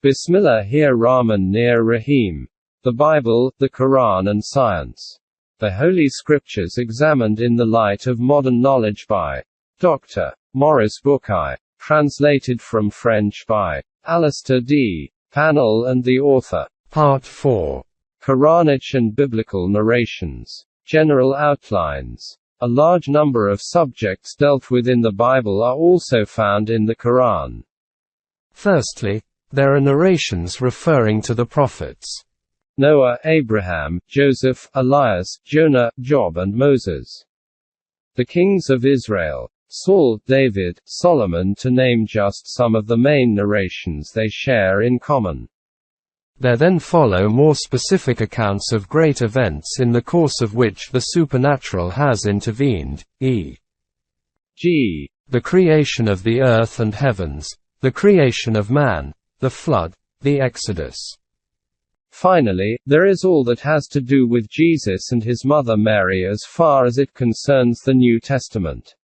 Bismillahir-Rahman-Rahim. The Bible, the Quran and Science. The Holy Scriptures examined in the light of modern knowledge by Dr. Maurice Bucaille. Translated from French by Alistair D. Pannell and the author. Part 4. Quranic and Biblical Narrations. General Outlines. A large number of subjects dealt with in the Bible are also found in the Quran. Firstly, there are narrations referring to the prophets. Noah, Abraham, Joseph, Elias, Jonah, Job and Moses. The kings of Israel. Saul, David, Solomon, to name just some of the main narrations they share in common. There then follow more specific accounts of great events in the course of which the supernatural has intervened, e.g. the creation of the earth and heavens, the creation of man, the flood, the Exodus. Finally, there is all that has to do with Jesus and his mother Mary as far as it concerns the New Testament.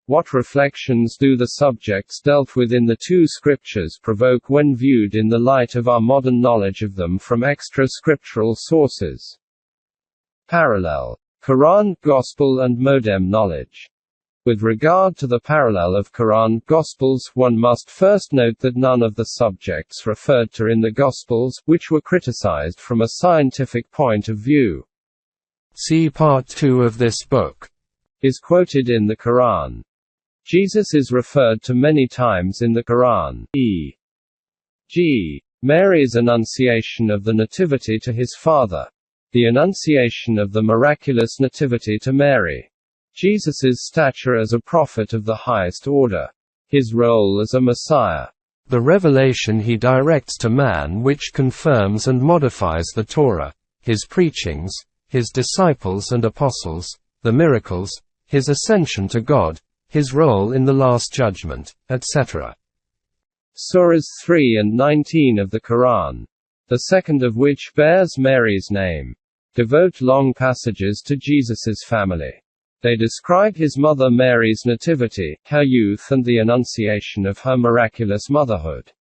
What reflections do the subjects dealt with in the two scriptures provoke when viewed in the light of our modern knowledge of them from extra-scriptural sources? Parallel. Quran, Gospel and Modem knowledge. With regard to the parallel of Quran Gospels, one must first note that none of the subjects referred to in the Gospels, which were criticized from a scientific point of view, see Part 2 of this book, is quoted in the Quran. Jesus is referred to many times in the Quran, e.g. Mary's annunciation of the Nativity to his father, the annunciation of the miraculous Nativity to Mary, Jesus' stature as a prophet of the highest order, his role as a Messiah, the revelation he directs to man which confirms and modifies the Torah, his preachings, his disciples and apostles, the miracles, his ascension to God, his role in the Last Judgment, etc. Surahs 3 and 19 of the Quran, the second of which bears Mary's name, devote long passages to Jesus's family. They describe his mother Mary's nativity, her youth and the annunciation of her miraculous motherhood.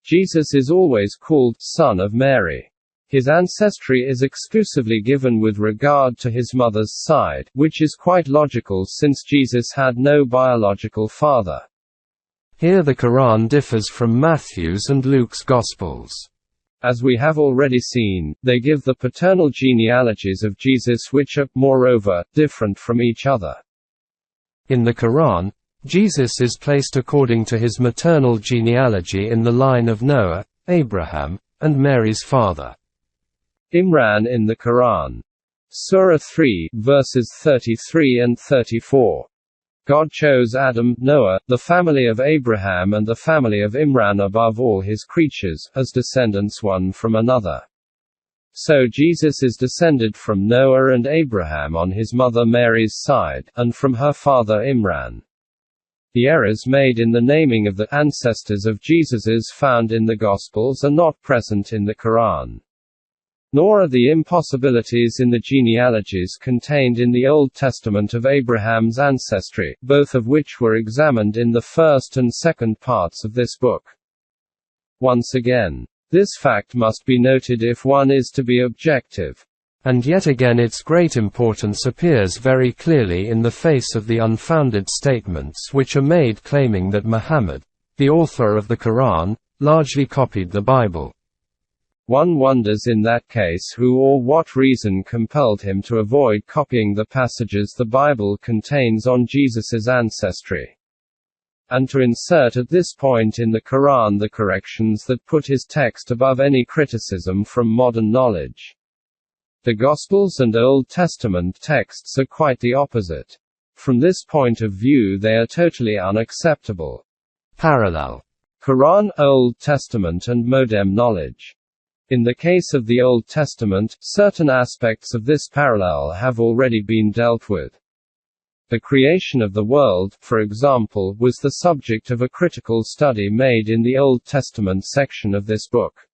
Jesus is always called Son of Mary. His ancestry is exclusively given with regard to his mother's side, which is quite logical since Jesus had no biological father. Here the Quran differs from Matthew's and Luke's Gospels. As we have already seen, they give the paternal genealogies of Jesus which are, moreover, different from each other. In the Quran, Jesus is placed according to his maternal genealogy in the line of Noah, Abraham, and Mary's father. Imran in the Quran. Surah 3, verses 33 and 34. God chose Adam, Noah, the family of Abraham and the family of Imran above all his creatures, as descendants one from another. So Jesus is descended from Noah and Abraham on his mother Mary's side, and from her father Imran. The errors made in the naming of the ancestors of Jesus's found in the Gospels are not present in the Quran. Nor are the impossibilities in the genealogies contained in the Old Testament of Abraham's ancestry, both of which were examined in the first and second parts of this book. Once again, this fact must be noted if one is to be objective. And yet again its great importance appears very clearly in the face of the unfounded statements which are made claiming that Muhammad, the author of the Quran, largely copied the Bible. One wonders in that case who or what reason compelled him to avoid copying the passages the Bible contains on Jesus's ancestry, and to insert at this point in the Quran the corrections that put his text above any criticism from modern knowledge. The Gospels and Old Testament texts are quite the opposite. From this point of view they are totally unacceptable. Parallel. Quran, Old Testament and Modem knowledge. In the case of the Old Testament, certain aspects of this parallel have already been dealt with. The creation of the world, for example, was the subject of a critical study made in the Old Testament section of this book.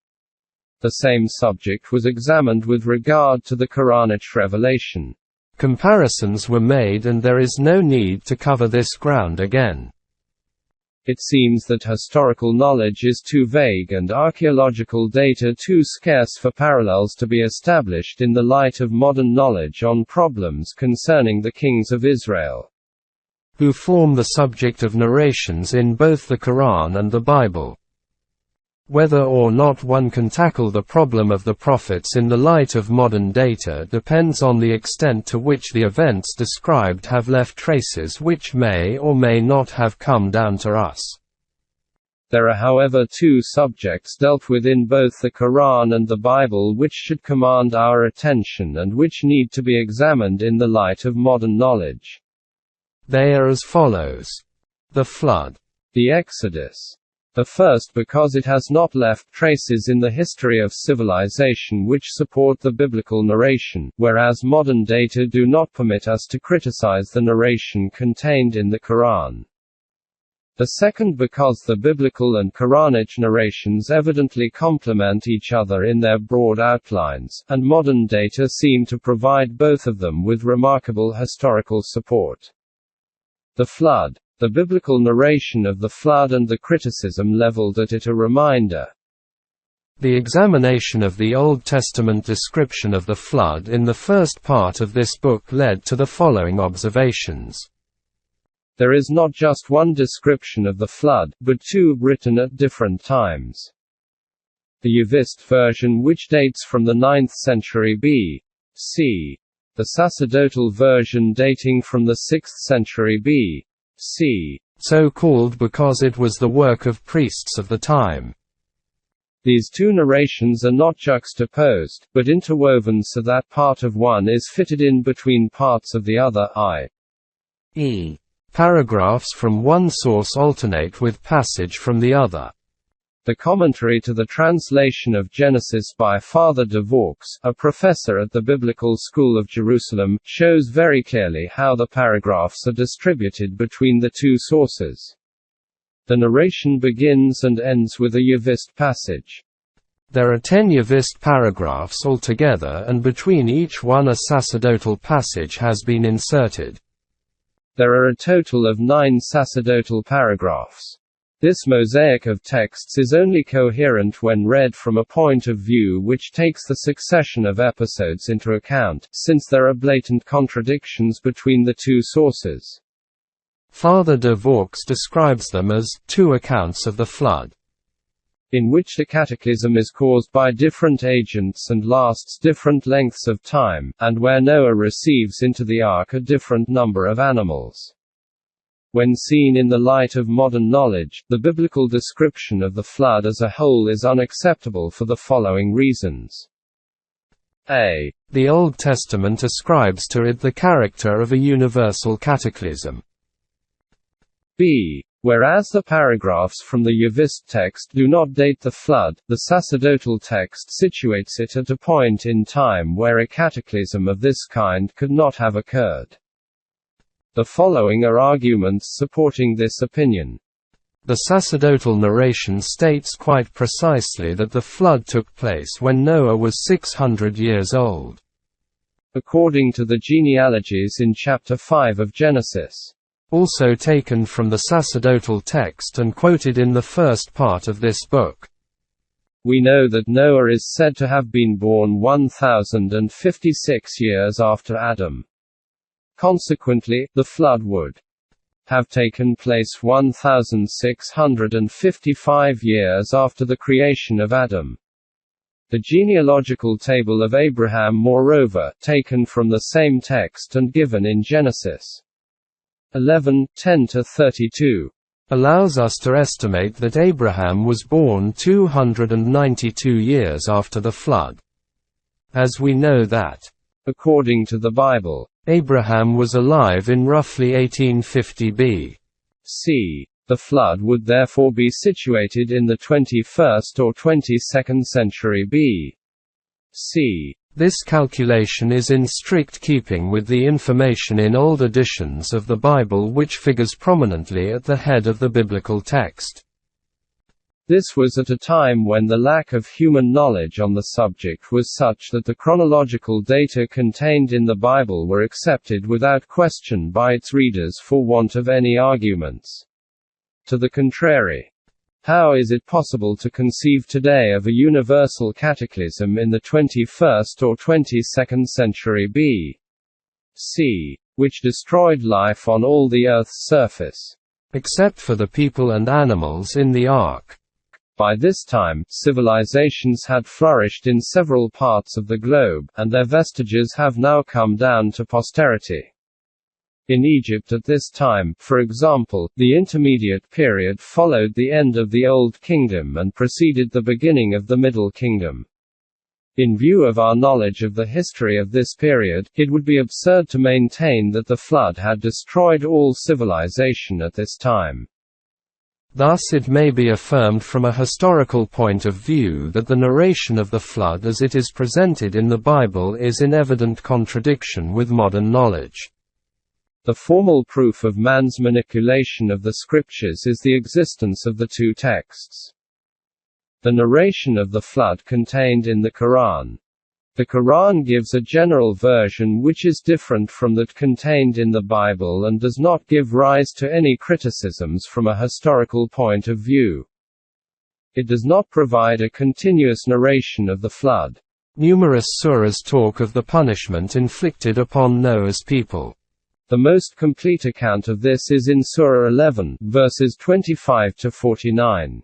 The same subject was examined with regard to the Quranic revelation. Comparisons were made and there is no need to cover this ground again. It seems that historical knowledge is too vague and archaeological data too scarce for parallels to be established in the light of modern knowledge on problems concerning the kings of Israel, who form the subject of narrations in both the Quran and the Bible. Whether or not one can tackle the problem of the prophets in the light of modern data depends on the extent to which the events described have left traces which may or may not have come down to us. There are however two subjects dealt with in both the Quran and the Bible which should command our attention and which need to be examined in the light of modern knowledge. They are as follows. The Flood. The Exodus. The first because it has not left traces in the history of civilization which support the biblical narration, whereas modern data do not permit us to criticize the narration contained in the Quran. The second because the biblical and Quranic narrations evidently complement each other in their broad outlines, and modern data seem to provide both of them with remarkable historical support. The Flood. The biblical narration of the flood and the criticism leveled at it a reminder. The examination of the Old Testament description of the flood in the first part of this book led to the following observations. There is not just one description of the flood, but two, written at different times. The Yavist version, which dates from the 9th century B.C. The sacerdotal version dating from the 6th century B.C. So called because it was the work of priests of the time. These two narrations are not juxtaposed, but interwoven so that part of one is fitted in between parts of the other, i.e. paragraphs from one source alternate with passage from the other. The commentary to the translation of Genesis by Father de Vaux, a professor at the Biblical School of Jerusalem, shows very clearly how the paragraphs are distributed between the two sources. The narration begins and ends with a Yavist passage. There are 10 Yavist paragraphs altogether, and between each one a sacerdotal passage has been inserted. There are a total of 9 sacerdotal paragraphs. This mosaic of texts is only coherent when read from a point of view which takes the succession of episodes into account, since there are blatant contradictions between the two sources. Father de Vaux describes them as two accounts of the flood, in which the cataclysm is caused by different agents and lasts different lengths of time, and where Noah receives into the ark a different number of animals. When seen in the light of modern knowledge, the biblical description of the flood as a whole is unacceptable for the following reasons. A. The Old Testament ascribes to it the character of a universal cataclysm. B. Whereas the paragraphs from the Yavist text do not date the flood, the sacerdotal text situates it at a point in time where a cataclysm of this kind could not have occurred. The following are arguments supporting this opinion. The sacerdotal narration states quite precisely that the flood took place when Noah was 600 years old, according to the genealogies in chapter 5 of Genesis, also taken from the sacerdotal text and quoted in the first part of this book. We know that Noah is said to have been born 1056 years after Adam. Consequently, the flood would have taken place 1655 years after the creation of Adam. The genealogical table of Abraham, moreover, taken from the same text and given in Genesis 11:10-32, allows us to estimate that Abraham was born 292 years after the flood. As we know that, according to the Bible, Abraham was alive in roughly 1850 B.C. The flood would therefore be situated in the 21st or 22nd century B.C. This calculation is in strict keeping with the information in old editions of the Bible which figures prominently at the head of the biblical text. This was at a time when the lack of human knowledge on the subject was such that the chronological data contained in the Bible were accepted without question by its readers for want of any arguments. To the contrary, how is it possible to conceive today of a universal cataclysm in the 21st or 22nd century B.C., which destroyed life on all the Earth's surface, except for the people and animals in the ark? By this time, civilizations had flourished in several parts of the globe, and their vestiges have now come down to posterity. In Egypt at this time, for example, the intermediate period followed the end of the Old Kingdom and preceded the beginning of the Middle Kingdom. In view of our knowledge of the history of this period, it would be absurd to maintain that the flood had destroyed all civilization at this time. Thus it may be affirmed from a historical point of view that the narration of the flood as it is presented in the Bible is in evident contradiction with modern knowledge. The formal proof of man's manipulation of the scriptures is the existence of the two texts. The narration of the flood contained in the Quran. The Quran gives a general version which is different from that contained in the Bible and does not give rise to any criticisms from a historical point of view. It does not provide a continuous narration of the flood. Numerous surahs talk of the punishment inflicted upon Noah's people. The most complete account of this is in Surah 11, verses 25 to 49.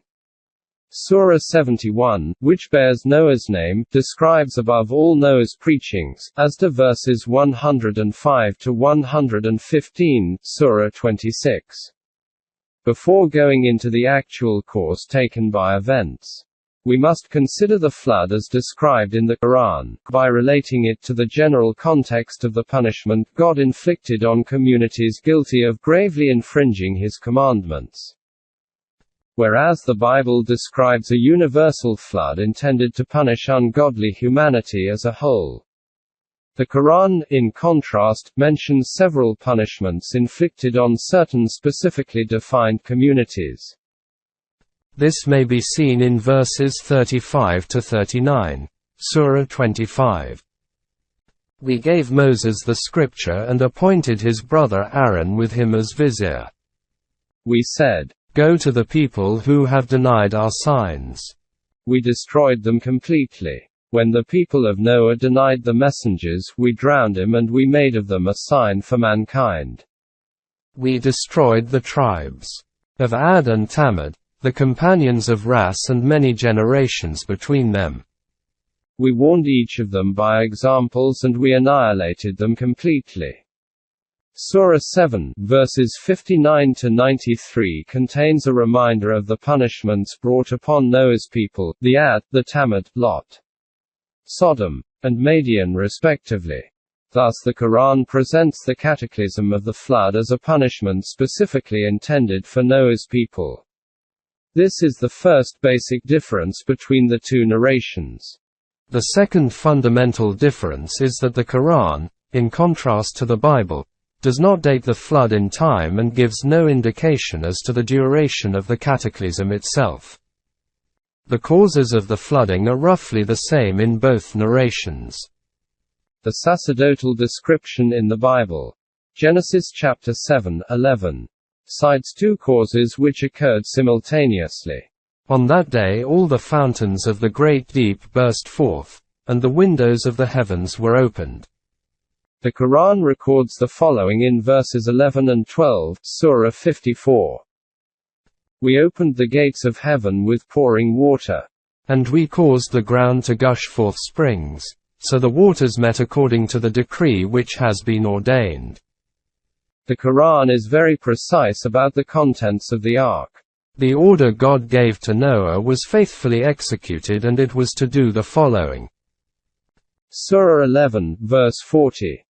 Surah 71, which bears Noah's name, describes above all Noah's preachings, as do verses 105 to 115, Surah 26. Before going into the actual course taken by events, we must consider the flood as described in the Quran, by relating it to the general context of the punishment God inflicted on communities guilty of gravely infringing His commandments. Whereas the Bible describes a universal flood intended to punish ungodly humanity as a whole, the Quran, in contrast, mentions several punishments inflicted on certain specifically defined communities. This may be seen in verses 35 to 39. Surah 25. We gave Moses the scripture and appointed his brother Aaron with him as vizier. We said, "Go to the people who have denied our signs." We destroyed them completely. When the people of Noah denied the messengers, we drowned them and we made of them a sign for mankind. We destroyed the tribes of Ad and Tamad, the companions of Ras, and many generations between them. We warned each of them by examples and we annihilated them completely. Surah 7, verses 59 to 93 contains a reminder of the punishments brought upon Noah's people, the Ad, the Tamad, Lot, Sodom, and Madian respectively. Thus the Quran presents the cataclysm of the flood as a punishment specifically intended for Noah's people. This is the first basic difference between the two narrations. The second fundamental difference is that the Quran, in contrast to the Bible, does not date the flood in time and gives no indication as to the duration of the cataclysm itself. The causes of the flooding are roughly the same in both narrations. The sacerdotal description in the Bible, Genesis chapter 7:11, cites two causes which occurred simultaneously. On that day all the fountains of the great deep burst forth, and the windows of the heavens were opened. The Quran records the following in verses 11 and 12, Surah 54. We opened the gates of heaven with pouring water, and we caused the ground to gush forth springs, so the waters met according to the decree which has been ordained. The Quran is very precise about the contents of the ark. The order God gave to Noah was faithfully executed, and it was to do the following. Surah 11, verse 40.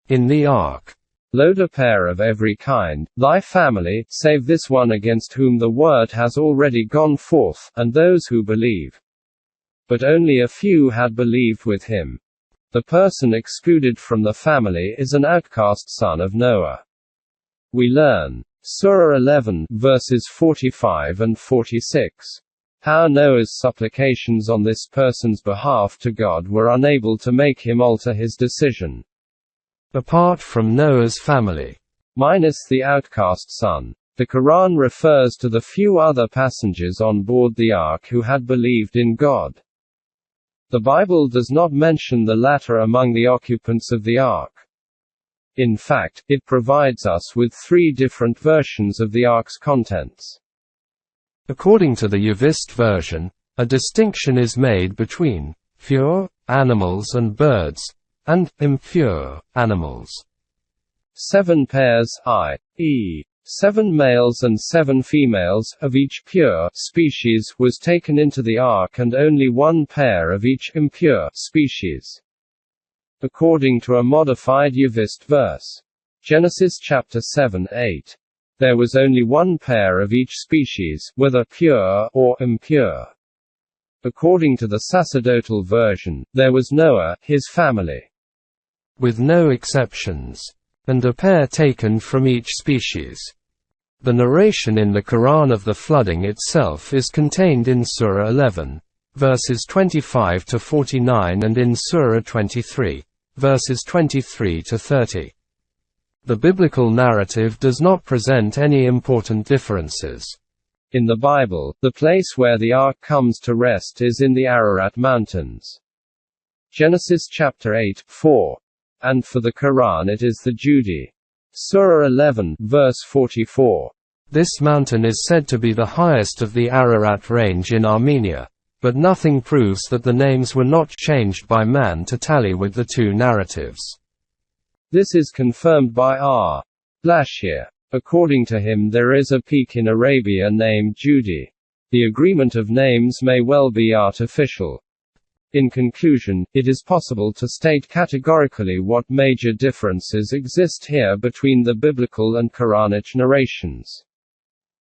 In the ark, load a pair of every kind, thy family, save this one against whom the word has already gone forth, and those who believe. But only a few had believed with him. The person excluded from the family is an outcast son of Noah. We learn, Surah 11, verses 45 and 46, how Noah's supplications on this person's behalf to God were unable to make him alter his decision. Apart from Noah's family, minus the outcast son, The Quran refers to the few other passengers on board the ark who had believed in God. The Bible does not mention the latter among the occupants of the ark. In fact, it provides us with 3 different versions of the ark's contents. According to the Yavist version, a distinction is made between pure animals and birds, and impure animals. 7 pairs, i.e., 7 males and 7 females, of each pure species was taken into the ark and only 1 pair of each impure species. According to a modified Yavist verse, Genesis chapter 7:8, there was only 1 pair of each species, whether pure or impure. According to the sacerdotal version, there was Noah, his family, with no exceptions, and a pair taken from each species. The narration in the Quran of the flooding itself is contained in Surah 11, verses 25 to 49, and in Surah 23, verses 23 to 30. The biblical narrative does not present any important differences. In the Bible, the place where the ark comes to rest is in the Ararat Mountains. Genesis chapter 8:4. And for the Quran it is the Judi. Surah 11, verse 44. This mountain is said to be the highest of the Ararat range in Armenia, but nothing proves that the names were not changed by man to tally with the 2 narratives. This is confirmed by R. Blashir. According to him, there is a peak in Arabia named Judi. The agreement of names may well be artificial. In conclusion, it is possible to state categorically what major differences exist here between the biblical and Quranic narrations.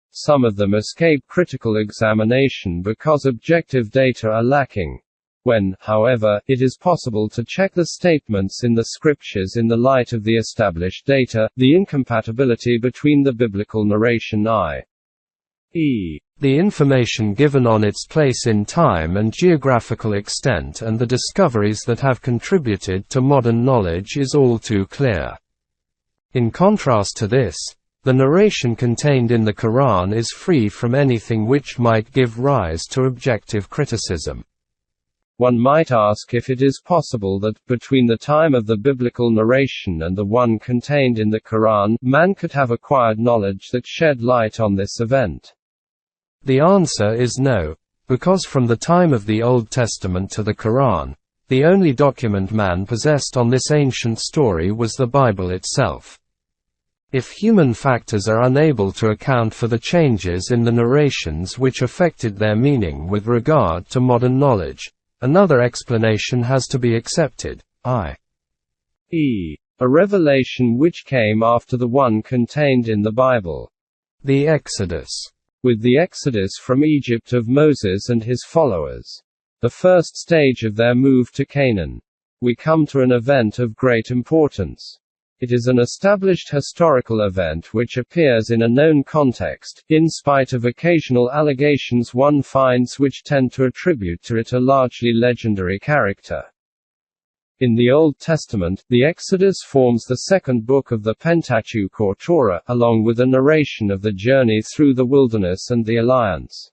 Some of them escape critical examination because objective data are lacking. When, however, it is possible to check the statements in the scriptures in the light of the established data, the incompatibility between the biblical narration i.e., the information given on its place in time and geographical extent, and the discoveries that have contributed to modern knowledge is all too clear. In contrast to this, the narration contained in the Quran is free from anything which might give rise to objective criticism. One might ask if it is possible that, between the time of the biblical narration and the one contained in the Quran, man could have acquired knowledge that shed light on this event. The answer is no, because from the time of the Old Testament to the Quran, the only document man possessed on this ancient story was the Bible itself. If human factors are unable to account for the changes in the narrations which affected their meaning with regard to modern knowledge, another explanation has to be accepted, i.e., a revelation which came after the one contained in the Bible. The Exodus. With the exodus from Egypt of Moses and his followers, the first stage of their move to Canaan, we come to an event of great importance. It is an established historical event which appears in a known context, in spite of occasional allegations one finds which tend to attribute to it a largely legendary character. In the Old Testament, the Exodus forms the second book of the Pentateuch or Torah, along with a narration of the journey through the wilderness and the alliance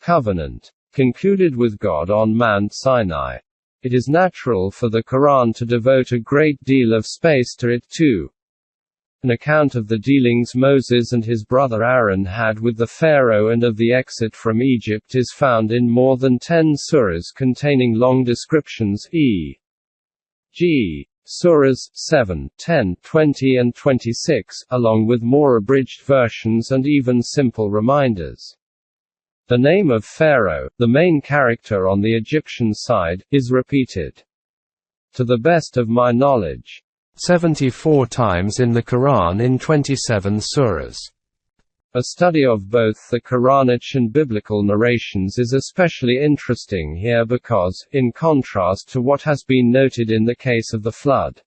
covenant concluded with God on Mount Sinai. It is natural for the Quran to devote a great deal of space to it too. An account of the dealings Moses and his brother Aaron had with the Pharaoh and of the exit from Egypt is found in more than 10 surahs containing long descriptions, e.g. surahs 7, 10, 20 and 26, along with more abridged versions and even simple reminders. The name of Pharaoh, the main character on the Egyptian side, is repeated, to the best of my knowledge, 74 times in the Quran in 27 surahs. A study of both the Quranic and biblical narrations is especially interesting here because, in contrast to what has been noted in the case of the flood,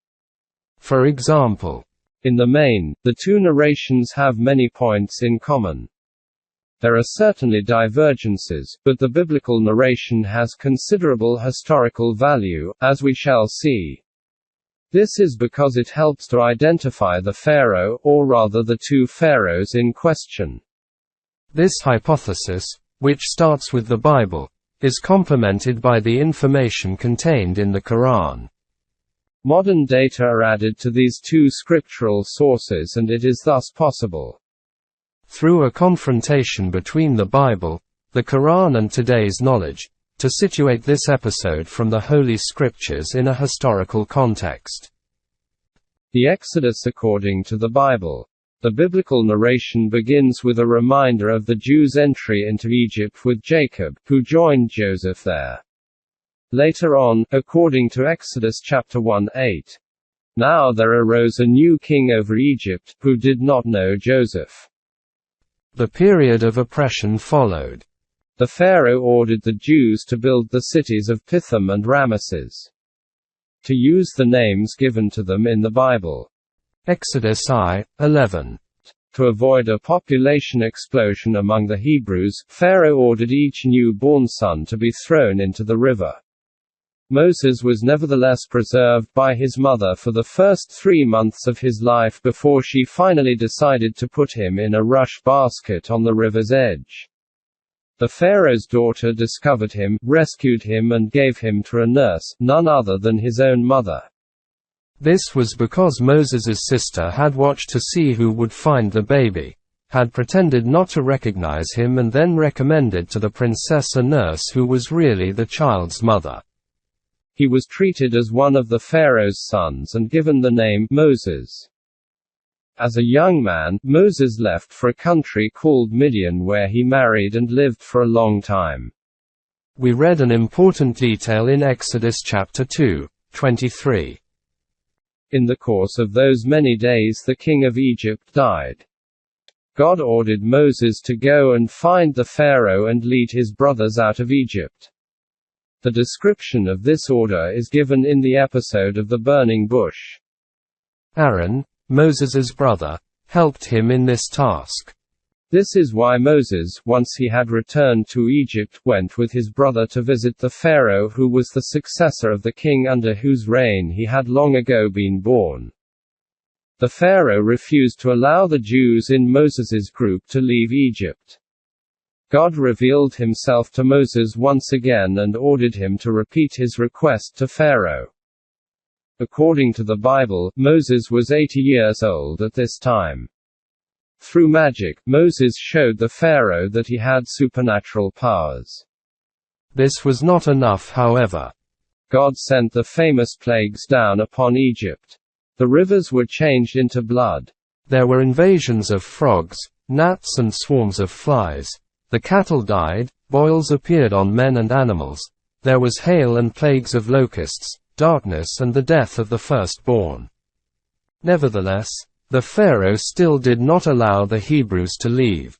for example, in the main, the 2 narrations have many points in common. There are certainly divergences, but the biblical narration has considerable historical value, as we shall see. This is because it helps to identify the pharaoh, or rather the two pharaohs in question. This hypothesis, which starts with the Bible, is complemented by the information contained in the Quran. Modern data are added to these two scriptural sources, and it is thus possible, through a confrontation between the Bible, the Quran and today's knowledge, to situate this episode from the Holy Scriptures in a historical context. The Exodus according to the Bible. The biblical narration begins with a reminder of the Jews' entry into Egypt with Jacob, who joined Joseph there. Later on, according to Exodus chapter 1:8, now there arose a new king over Egypt, who did not know Joseph. The period of oppression followed. The Pharaoh ordered the Jews to build the cities of Pithom and Ramesses, to use the names given to them in the Bible. Exodus I:11. To avoid a population explosion among the Hebrews, Pharaoh ordered each newborn son to be thrown into the river. Moses was nevertheless preserved by his mother for the first 3 months of his life before she finally decided to put him in a rush basket on the river's edge. The Pharaoh's daughter discovered him, rescued him and gave him to a nurse, none other than his own mother. This was because Moses' sister had watched to see who would find the baby, had pretended not to recognize him and then recommended to the princess a nurse who was really the child's mother. He was treated as one of the Pharaoh's sons and given the name Moses. As a young man, Moses left for a country called Midian where he married and lived for a long time. We read an important detail in Exodus chapter 2:23. In the course of those many days the king of Egypt died. God ordered Moses to go and find the Pharaoh and lead his brothers out of Egypt. The description of this order is given in the episode of the burning bush. Aaron, Moses' brother, helped him in this task. This is why Moses, once he had returned to Egypt, went with his brother to visit the Pharaoh who was the successor of the king under whose reign he had long ago been born. The Pharaoh refused to allow the Jews in Moses' group to leave Egypt. God revealed himself to Moses once again and ordered him to repeat his request to Pharaoh. According to the Bible, Moses was 80 years old at this time. Through magic, Moses showed the Pharaoh that he had supernatural powers. This was not enough, however. God sent the famous plagues down upon Egypt. The rivers were changed into blood. There were invasions of frogs, gnats and swarms of flies. The cattle died, boils appeared on men and animals. There was hail and plagues of locusts, darkness and the death of the firstborn. Nevertheless, the Pharaoh still did not allow the Hebrews to leave.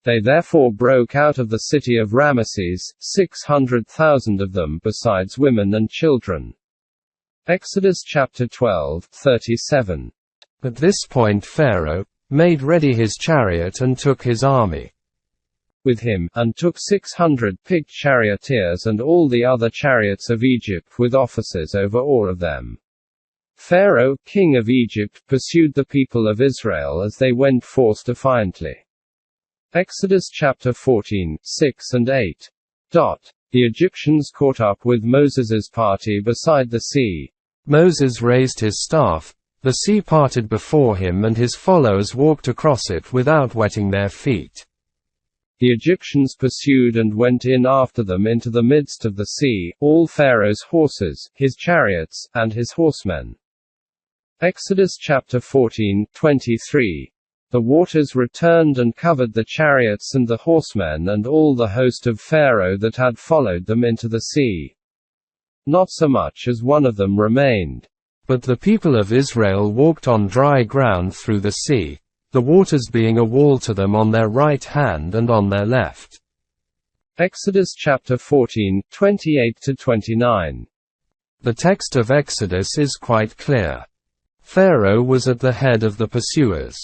They therefore broke out of the city of Ramesses, 600,000 of them, besides women and children. Exodus chapter 12:37. At this point Pharaoh made ready his chariot and took his army with him, and took 600 picked charioteers and all the other chariots of Egypt with officers over all of them. Pharaoh, king of Egypt, pursued the people of Israel as they went forth defiantly. Exodus chapter 14:6-8. The Egyptians caught up with Moses' party beside the sea. Moses raised his staff, the sea parted before him and his followers walked across it without wetting their feet. The Egyptians pursued and went in after them into the midst of the sea, all Pharaoh's horses, his chariots, and his horsemen. Exodus chapter 14:23. The waters returned and covered the chariots and the horsemen and all the host of Pharaoh that had followed them into the sea. Not so much as one of them remained. But the people of Israel walked on dry ground through the sea, the waters being a wall to them on their right hand and on their left. Exodus chapter 14:28-29. The text of Exodus is quite clear. Pharaoh was at the head of the pursuers.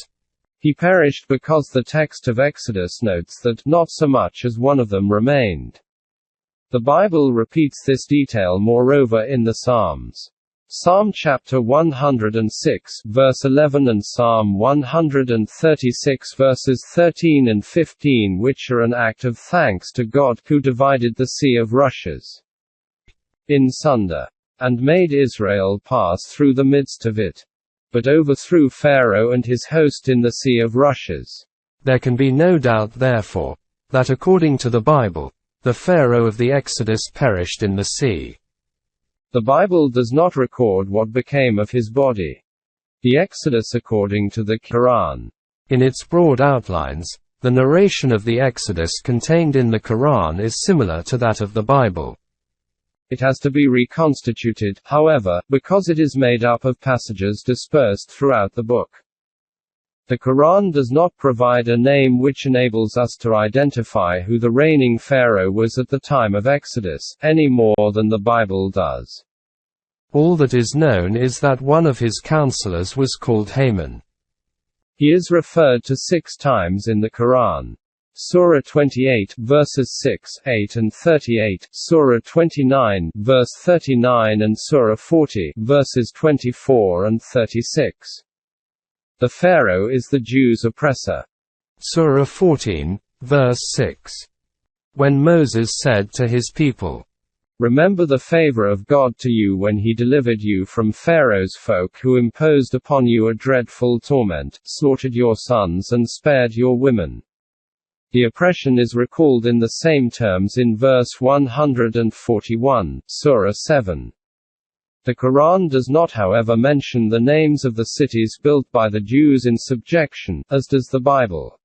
He perished because the text of Exodus notes that not so much as one of them remained. The Bible repeats this detail moreover in the Psalms. Psalm chapter 106, verse 11 and Psalm 136 verses 13 and 15, which are an act of thanks to God, who divided the sea of rushes in sunder, and made Israel pass through the midst of it, but overthrew Pharaoh and his host in the sea of rushes. There can be no doubt, therefore, that according to the Bible, the Pharaoh of the Exodus perished in the sea. The Bible does not record what became of his body. The Exodus according to the Quran. In its broad outlines, the narration of the Exodus contained in the Quran is similar to that of the Bible. It has to be reconstituted, however, because it is made up of passages dispersed throughout the book. The Quran does not provide a name which enables us to identify who the reigning pharaoh was at the time of Exodus, any more than the Bible does. All that is known is that one of his counselors was called Haman. He is referred to 6 times in the Quran. Surah 28, verses 6, 8 and 38, Surah 29, verse 39 and Surah 40, verses 24 and 36. The Pharaoh is the Jews' oppressor. Surah 14, verse 6. When Moses said to his people, "Remember the favor of God to you when he delivered you from Pharaoh's folk who imposed upon you a dreadful torment, slaughtered your sons and spared your women." The oppression is recalled in the same terms in verse 141, Surah 7. The Quran does not, however, mention the names of the cities built by the Jews in subjection, as does the Bible.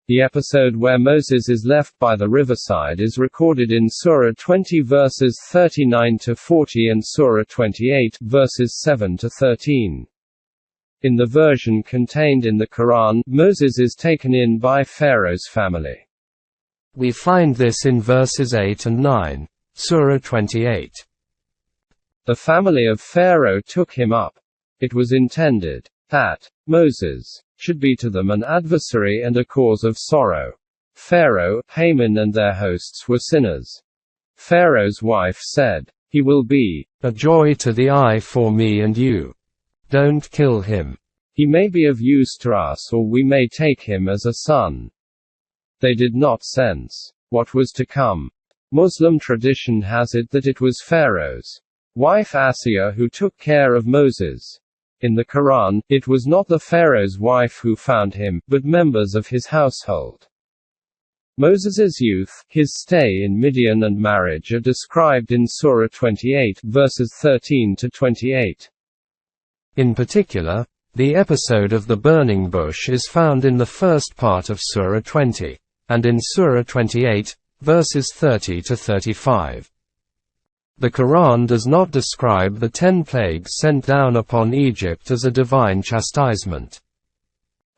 The episode where Moses is left by the riverside is recorded in Surah 20 verses 39 to 40 and Surah 28 verses 7 to 13. In the version contained in the Quran, Moses is taken in by Pharaoh's family. We find this in verses 8 and 9, Surah 28. The family of Pharaoh took him up. It was intended that Moses should be to them an adversary and a cause of sorrow. Pharaoh, Haman and their hosts were sinners. Pharaoh's wife said, "He will be a joy to the eye for me and you. Don't kill him. He may be of use to us, or we may take him as a son." They did not sense what was to come. Muslim tradition has it that it was Pharaoh's wife Asiya who took care of Moses. In the Quran, it was not the Pharaoh's wife who found him, but members of his household. Moses's youth, his stay in Midian and marriage are described in Surah 28, verses 13 to 28. In particular, the episode of the burning bush is found in the first part of Surah 20, and in Surah 28, verses 30 to 35. The Quran does not describe the 10 plagues sent down upon Egypt as a divine chastisement,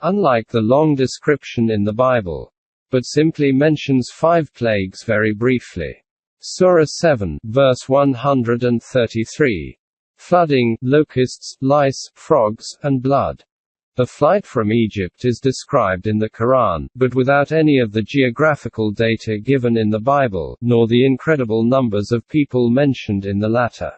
unlike the long description in the Bible, but simply mentions 5 plagues very briefly. Surah 7, verse 133. Flooding, locusts, lice, frogs, and blood. The flight from Egypt is described in the Quran, but without any of the geographical data given in the Bible, nor the incredible numbers of people mentioned in the latter.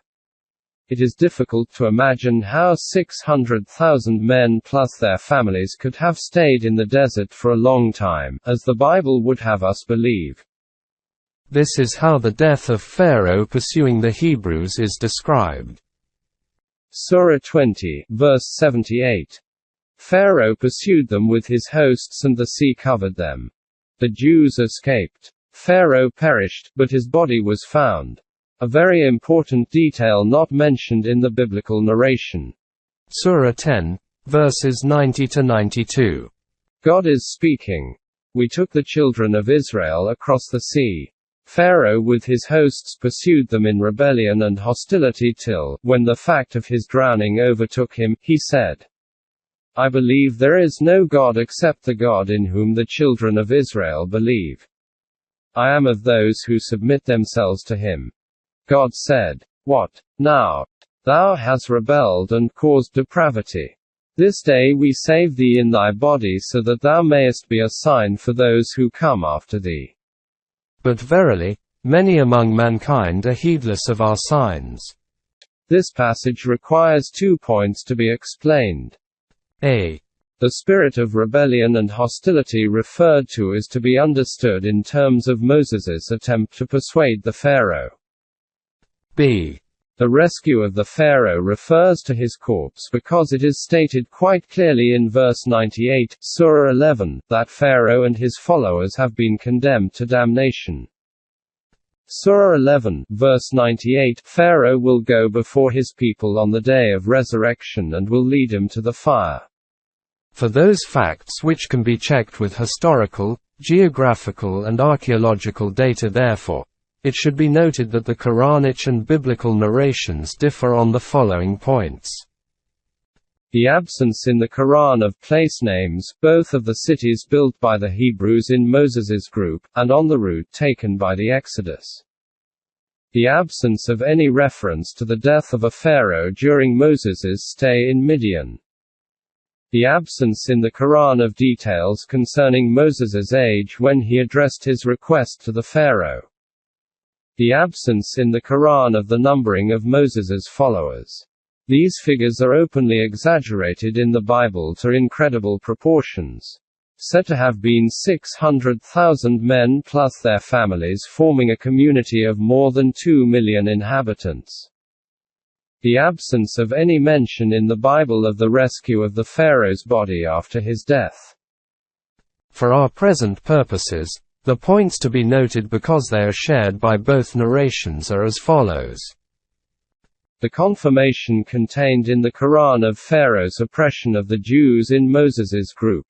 It is difficult to imagine how 600,000 men plus their families could have stayed in the desert for a long time, as the Bible would have us believe. This is how the death of Pharaoh pursuing the Hebrews is described. Surah 20, verse 78. Pharaoh pursued them with his hosts and the sea covered them. The Jews escaped. Pharaoh perished, but his body was found. A very important detail not mentioned in the biblical narration. Surah 10, verses 90 to 92. God is speaking. We took the children of Israel across the sea. Pharaoh with his hosts pursued them in rebellion and hostility till, when the fact of his drowning overtook him, he said, "I believe there is no God except the God in whom the children of Israel believe. I am of those who submit themselves to him." God said, "What? Now? Thou hast rebelled and caused depravity. This day we save thee in thy body so that thou mayest be a sign for those who come after thee. But verily, many among mankind are heedless of our signs." This passage requires 2 points to be explained. A. The spirit of rebellion and hostility referred to is to be understood in terms of Moses's attempt to persuade the Pharaoh. B. The rescue of the Pharaoh refers to his corpse because it is stated quite clearly in verse 98, Surah 11, that Pharaoh and his followers have been condemned to damnation. Surah 11, verse 98, Pharaoh will go before his people on the day of resurrection and will lead him to the fire. For those facts which can be checked with historical, geographical and archaeological data therefore, it should be noted that the Quranic and biblical narrations differ on the following points. The absence in the Quran of place names, both of the cities built by the Hebrews in Moses's group, and on the route taken by the Exodus. The absence of any reference to the death of a pharaoh during Moses's stay in Midian. The absence in the Quran of details concerning Moses's age when he addressed his request to the pharaoh. The absence in the Quran of the numbering of Moses's followers. These figures are openly exaggerated in the Bible to incredible proportions. Said to have been 600,000 men plus their families, forming a community of more than 2 million inhabitants. The absence of any mention in the Bible of the rescue of the Pharaoh's body after his death. For our present purposes, the points to be noted because they are shared by both narrations are as follows. The confirmation contained in the Quran of Pharaoh's oppression of the Jews in Moses's group.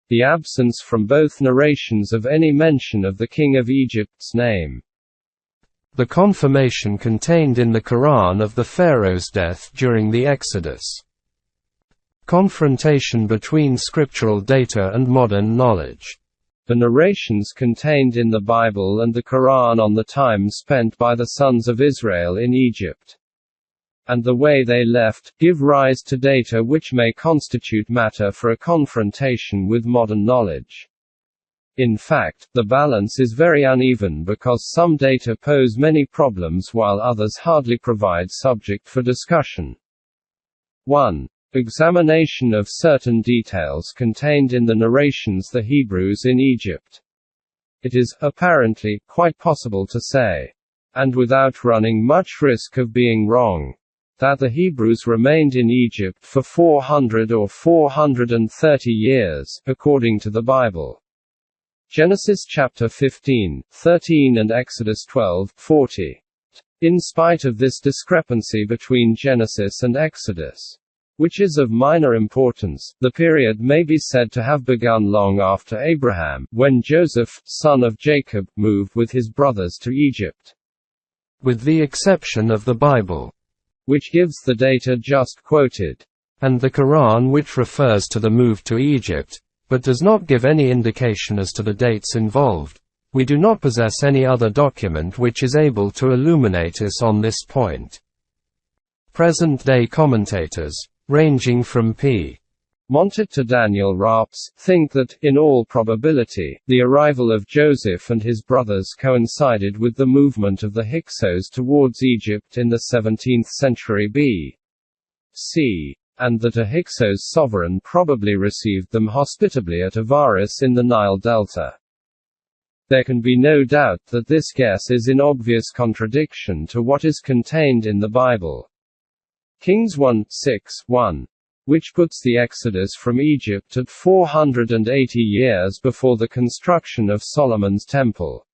The absence from both narrations of any mention of the king of Egypt's name. The confirmation contained in the Quran of the Pharaoh's death during the Exodus. Confrontation between scriptural data and modern knowledge. The narrations contained in the Bible and the Quran on the time spent by the sons of Israel in Egypt, and the way they left, give rise to data which may constitute matter for a confrontation with modern knowledge. In fact, the balance is very uneven because some data pose many problems while others hardly provide subject for discussion. 1. Examination of certain details contained in the narrations the Hebrews in Egypt. It is, apparently, quite possible to say, and without running much risk of being wrong, that the Hebrews remained in Egypt for 400 or 430 years, according to the Bible. Genesis chapter 15:13 and Exodus 12:40. In spite of this discrepancy between Genesis and Exodus, which is of minor importance, the period may be said to have begun long after Abraham, when Joseph, son of Jacob, moved with his brothers to Egypt. With the exception of the Bible, which gives the data just quoted, and the Quran which refers to the move to Egypt, but does not give any indication as to the dates involved, we do not possess any other document which is able to illuminate us on this point. Present-day commentators, ranging from P. Montet to Daniel Rapps, think that, in all probability, the arrival of Joseph and his brothers coincided with the movement of the Hyksos towards Egypt in the 17th century B.C., and that a Hyksos sovereign probably received them hospitably at Avaris in the Nile Delta. There can be no doubt that this guess is in obvious contradiction to what is contained in the Bible. Kings 1:6-1, which puts the exodus from Egypt at 480 years before the construction of Solomon's Temple.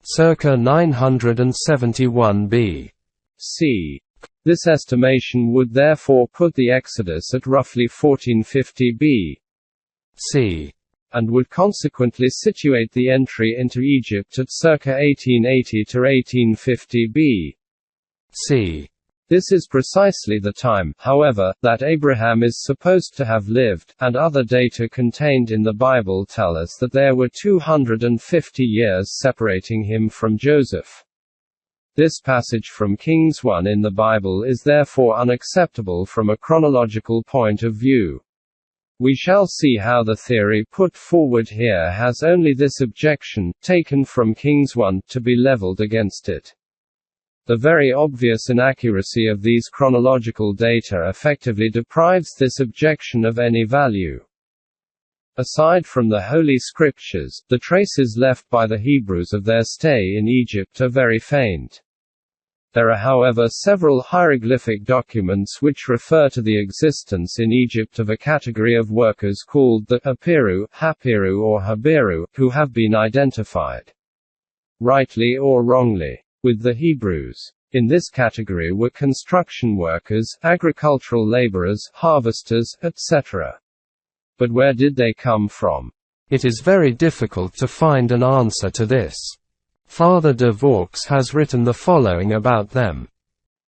Circa 971 B.C. This estimation would therefore put the exodus at roughly 1450 B.C. and would consequently situate the entry into Egypt at circa 1880 to 1850 B.C. This is precisely the time, however, that Abraham is supposed to have lived, and other data contained in the Bible tell us that there were 250 years separating him from Joseph. This passage from Kings 1 in the Bible is therefore unacceptable from a chronological point of view. We shall see how the theory put forward here has only this objection, taken from Kings 1, to be leveled against it. The very obvious inaccuracy of these chronological data effectively deprives this objection of any value. Aside from the Holy Scriptures, the traces left by the Hebrews of their stay in Egypt are very faint. There are however several hieroglyphic documents which refer to the existence in Egypt of a category of workers called the Apiru, Hapiru or Habiru, who have been identified, rightly or wrongly, with the Hebrews. In this category were construction workers, agricultural laborers, harvesters, etc. But where did they come from? It is very difficult to find an answer to this. Father de Vaux has written the following about them.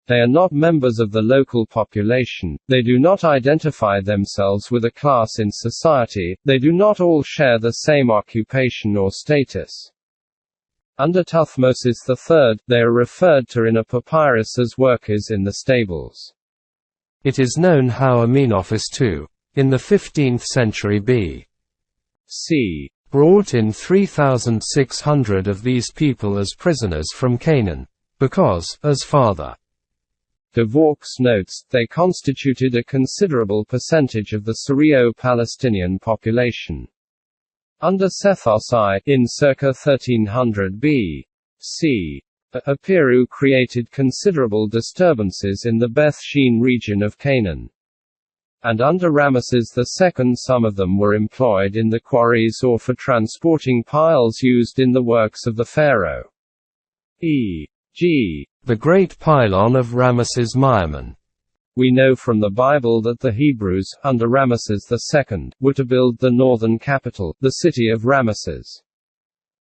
They are not members of the local population, they do not identify themselves with a class in society, they do not all share the same occupation or status. Under Thutmosis III, they are referred to in a papyrus as workers in the stables. It is known how Amenophis II, in the 15th century B.C., brought in 3,600 of these people as prisoners from Canaan, because, as Father de Vaux notes, they constituted a considerable percentage of the Syrio-Palestinian population. Under Sethos I, in circa 1300 B.C., Apiru created considerable disturbances in the Beth Shean region of Canaan. And under Ramesses II some of them were employed in the quarries or for transporting piles used in the works of the pharaoh. E.g. the Great Pylon of Ramesses Maimon. We know from the Bible that the Hebrews, under Ramesses II, were to build the northern capital, the city of Ramesses.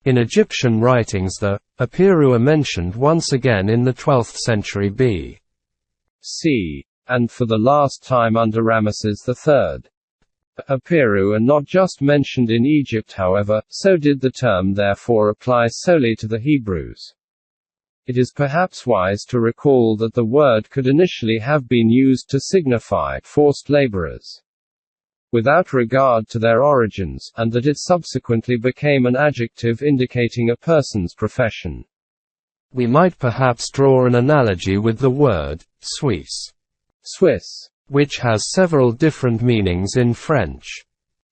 In Egyptian writings the Apiru are mentioned once again in the 12th century B.C. and for the last time under Ramesses III. Apiru are not just mentioned in Egypt however, so did the term therefore apply solely to the Hebrews. It is perhaps wise to recall that the word could initially have been used to signify forced laborers, without regard to their origins, and that it subsequently became an adjective indicating a person's profession. We might perhaps draw an analogy with the word Suisse, which has several different meanings in French.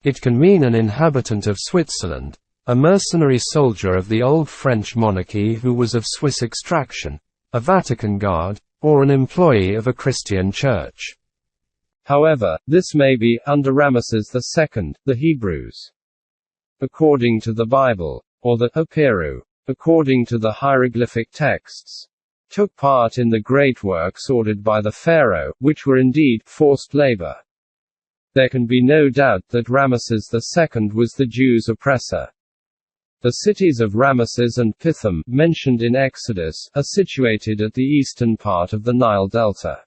It can mean an inhabitant of Switzerland, a mercenary soldier of the old French monarchy who was of Swiss extraction, a Vatican guard, or an employee of a Christian church. However, this may be, under Ramesses II, the Hebrews, according to the Bible, or the Apiru, according to the hieroglyphic texts, took part in the great works ordered by the pharaoh, which were indeed forced labor. There can be no doubt that Ramesses II was the Jews' oppressor. The cities of Ramesses and Pithom, mentioned in Exodus, are situated at the eastern part of the Nile Delta.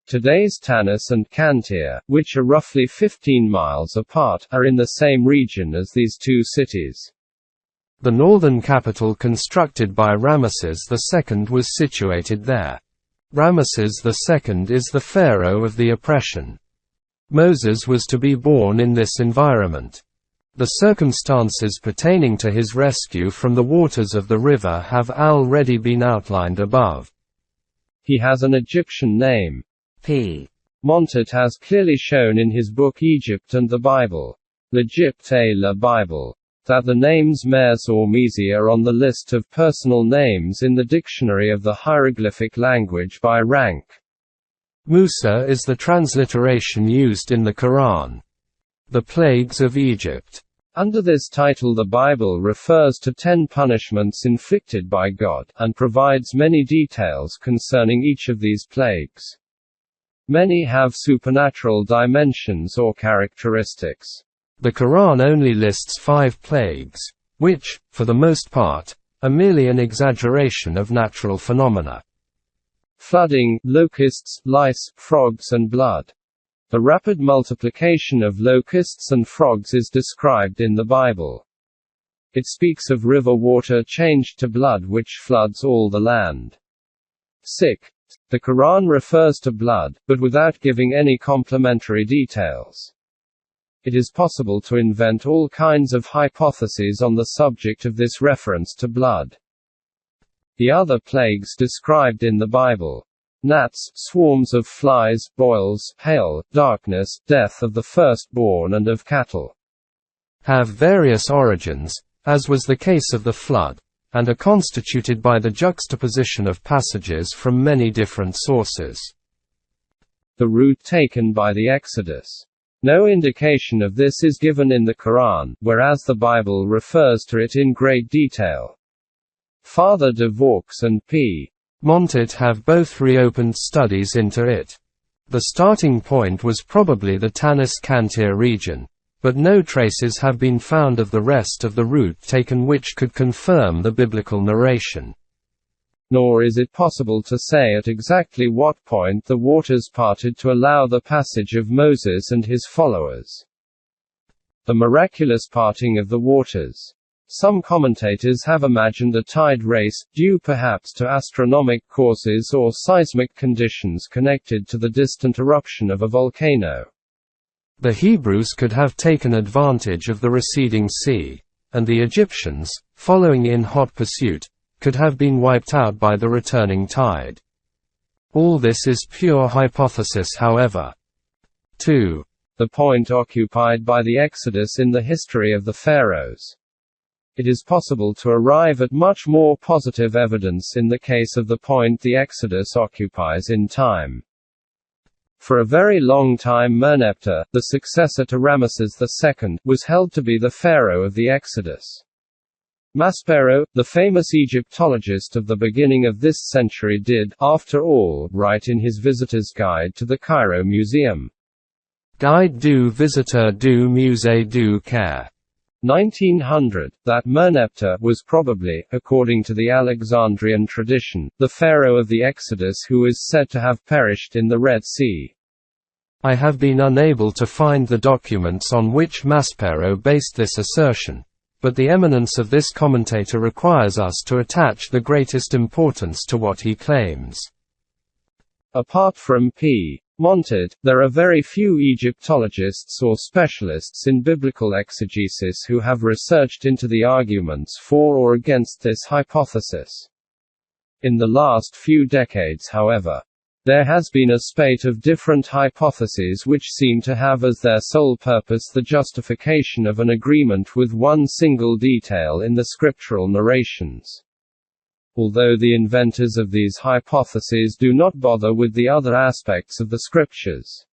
Today's Tanis and Cantir, which are roughly 15 miles apart, are in the same region as these two cities. The northern capital constructed by Ramesses II was situated there. Ramesses II is the pharaoh of the oppression. Moses was to be born in this environment. The circumstances pertaining to his rescue from the waters of the river have already been outlined above. He has an Egyptian name. P. Montet has clearly shown in his book Egypt and the Bible, L'Egypte et la Bible, that the names Mes or Mesi are on the list of personal names in the Dictionary of the Hieroglyphic Language by rank. Musa is the transliteration used in the Quran. The Plagues of Egypt. Under this title the Bible refers to 10 punishments inflicted by God, and provides many details concerning each of these plagues. Many have supernatural dimensions or characteristics. The Quran only lists 5 plagues, which, for the most part, are merely an exaggeration of natural phenomena. Flooding, locusts, lice, frogs and blood. The rapid multiplication of locusts and frogs is described in the Bible. It speaks of river water changed to blood which floods all the land. Sick. The Quran refers to blood, but without giving any complementary details. It is possible to invent all kinds of hypotheses on the subject of this reference to blood. the other plagues described in the Bible, gnats, swarms of flies, boils, hail, darkness, death of the firstborn and of cattle, have various origins, as was the case of the flood, and are constituted by the juxtaposition of passages from many different sources. The route taken by the Exodus. No indication of this is given in the Quran, whereas the Bible refers to it in great detail. Father de Vaux and P. Montet have both reopened studies into it. The starting point was probably the Tanis-Cantir region, but no traces have been found of the rest of the route taken which could confirm the biblical narration. Nor is it possible to say at exactly what point the waters parted to allow the passage of Moses and his followers. The miraculous parting of the waters. Some commentators have imagined a tide race, due perhaps to astronomic causes or seismic conditions connected to the distant eruption of a volcano. The Hebrews could have taken advantage of the receding sea, and the Egyptians, following in hot pursuit, could have been wiped out by the returning tide. All this is pure hypothesis, however. 2. The point occupied by the Exodus in the history of the pharaohs. It is possible to arrive at much more positive evidence in the case of the point the Exodus occupies in time. For a very long time Merneptah, the successor to Ramesses II, was held to be the pharaoh of the Exodus. Maspero, the famous Egyptologist of the beginning of this century did, after all, write in his Visitor's Guide to the Cairo Museum. Guide du Visiteur du Musée du Caire. 1900, that Merneptah was probably, according to the Alexandrian tradition, the pharaoh of the Exodus who is said to have perished in the Red Sea. I have been unable to find the documents on which Maspero based this assertion, but the eminence of this commentator requires us to attach the greatest importance to what he claims. Apart from P. Montet, there are very few Egyptologists or specialists in biblical exegesis who have researched into the arguments for or against this hypothesis. In the last few decades, however, there has been a spate of different hypotheses which seem to have as their sole purpose the justification of an agreement with one single detail in the scriptural narrations. Although the inventors of these hypotheses do not bother with the other aspects of the scriptures.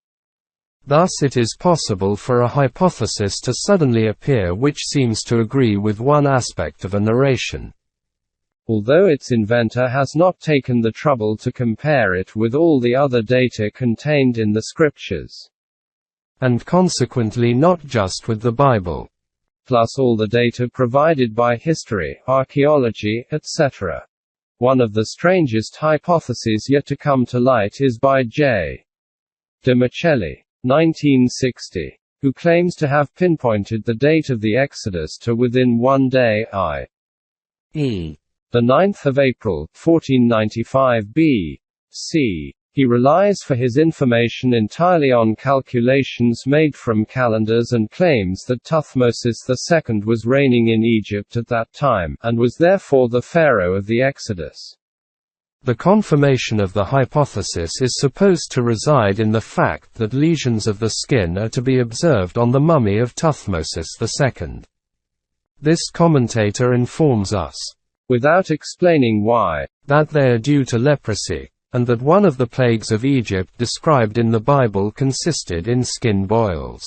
Thus it is possible for a hypothesis to suddenly appear which seems to agree with one aspect of a narration, although its inventor has not taken the trouble to compare it with all the other data contained in the scriptures, and consequently not just with the Bible, plus all the data provided by history, archaeology, etc. One of the strangest hypotheses yet to come to light is by J. de Micheli, 1960, who claims to have pinpointed the date of the Exodus to within 1 day, i.e. the 9th of April, 1495 B.C. He relies for his information entirely on calculations made from calendars and claims that Thutmosis II was reigning in Egypt at that time, and was therefore the pharaoh of the Exodus. The confirmation of the hypothesis is supposed to reside in the fact that lesions of the skin are to be observed on the mummy of Thutmosis II. This commentator informs us, without explaining why, that they are due to leprosy, and that one of the plagues of Egypt described in the Bible consisted in skin boils.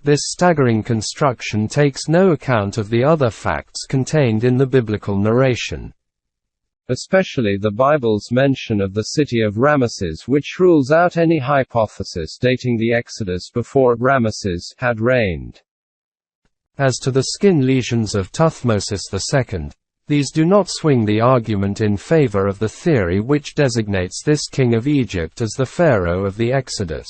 This staggering construction takes no account of the other facts contained in the biblical narration, especially the Bible's mention of the city of Ramesses, which rules out any hypothesis dating the Exodus before Ramesses had reigned. As to the skin lesions of Thutmosis II, these do not swing the argument in favor of the theory which designates this king of Egypt as the pharaoh of the Exodus.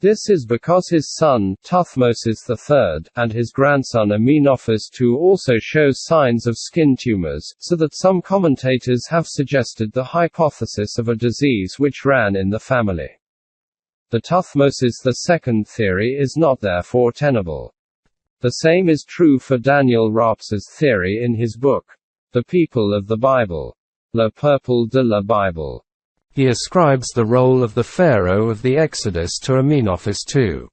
This is because his son, Thutmosis III, and his grandson Amenophis II also show signs of skin tumors, so that some commentators have suggested the hypothesis of a disease which ran in the family. The Thutmosis II theory is not therefore tenable. The same is true for Daniel Raps's theory in his book, the people of the Bible. Le peuple de la Bible. He ascribes the role of the Pharaoh of the Exodus to Amenophis II.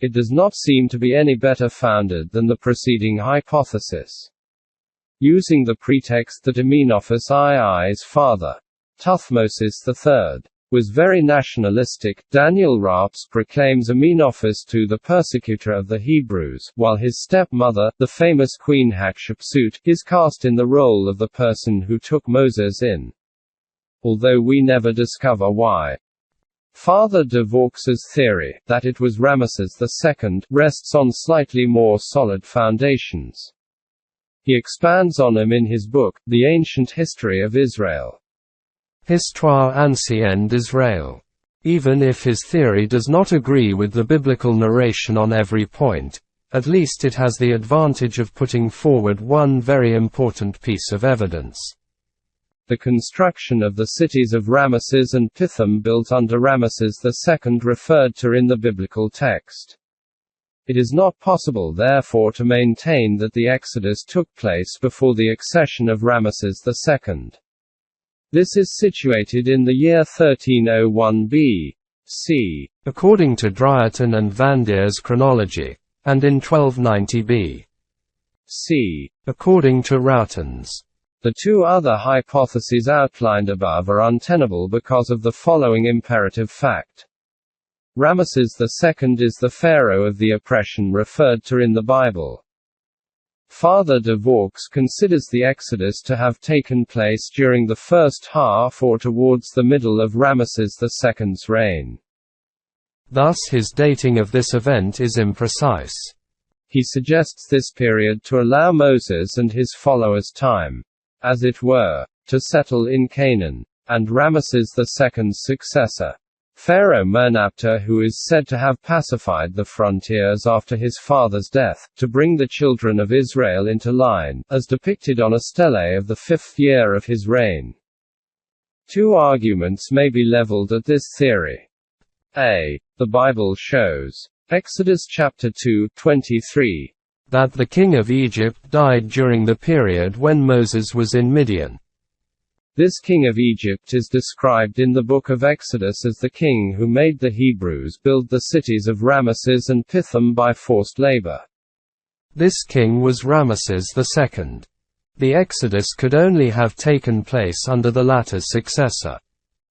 It does not seem to be any better founded than the preceding hypothesis. Using the pretext that Amenophis II's father, Thutmosis III, was very nationalistic, Daniel Rapes proclaims Amenophis II the persecutor of the Hebrews, while his stepmother, the famous Queen Hatshepsut, is cast in the role of the person who took Moses in. Although we never discover why. Father de Vaux's theory, that it was Ramesses II, rests on slightly more solid foundations. He expands on them in his book, The Ancient History of Israel. Histoire ancienne d'Israël. Even if his theory does not agree with the biblical narration on every point, at least it has the advantage of putting forward one very important piece of evidence. The construction of the cities of Ramesses and Pithom built under Ramesses II referred to in the biblical text. It is not possible therefore to maintain that the Exodus took place before the accession of Ramesses II. This is situated in the year 1301 B.C., according to Drieton and Van Deer's chronology, and in 1290 B.C., according to Roughton's. The two other hypotheses outlined above are untenable because of the following imperative fact. Ramesses II is the pharaoh of the oppression referred to in the Bible. Father de Vaux considers the Exodus to have taken place during the first half or towards the middle of Ramesses II's reign. Thus his dating of this event is imprecise. He suggests this period to allow Moses and his followers time, as it were, to settle in Canaan, and Ramesses II's successor, Pharaoh Merneptah, who is said to have pacified the frontiers after his father's death, to bring the children of Israel into line, as depicted on a stele of the 5th year of his reign. Two arguments may be leveled at this theory. A. The Bible shows, Exodus chapter 2:23, that the king of Egypt died during the period when Moses was in Midian. This king of Egypt is described in the book of Exodus as the king who made the Hebrews build the cities of Ramesses and Pithom by forced labor. This king was Ramesses II. The Exodus could only have taken place under the latter's successor.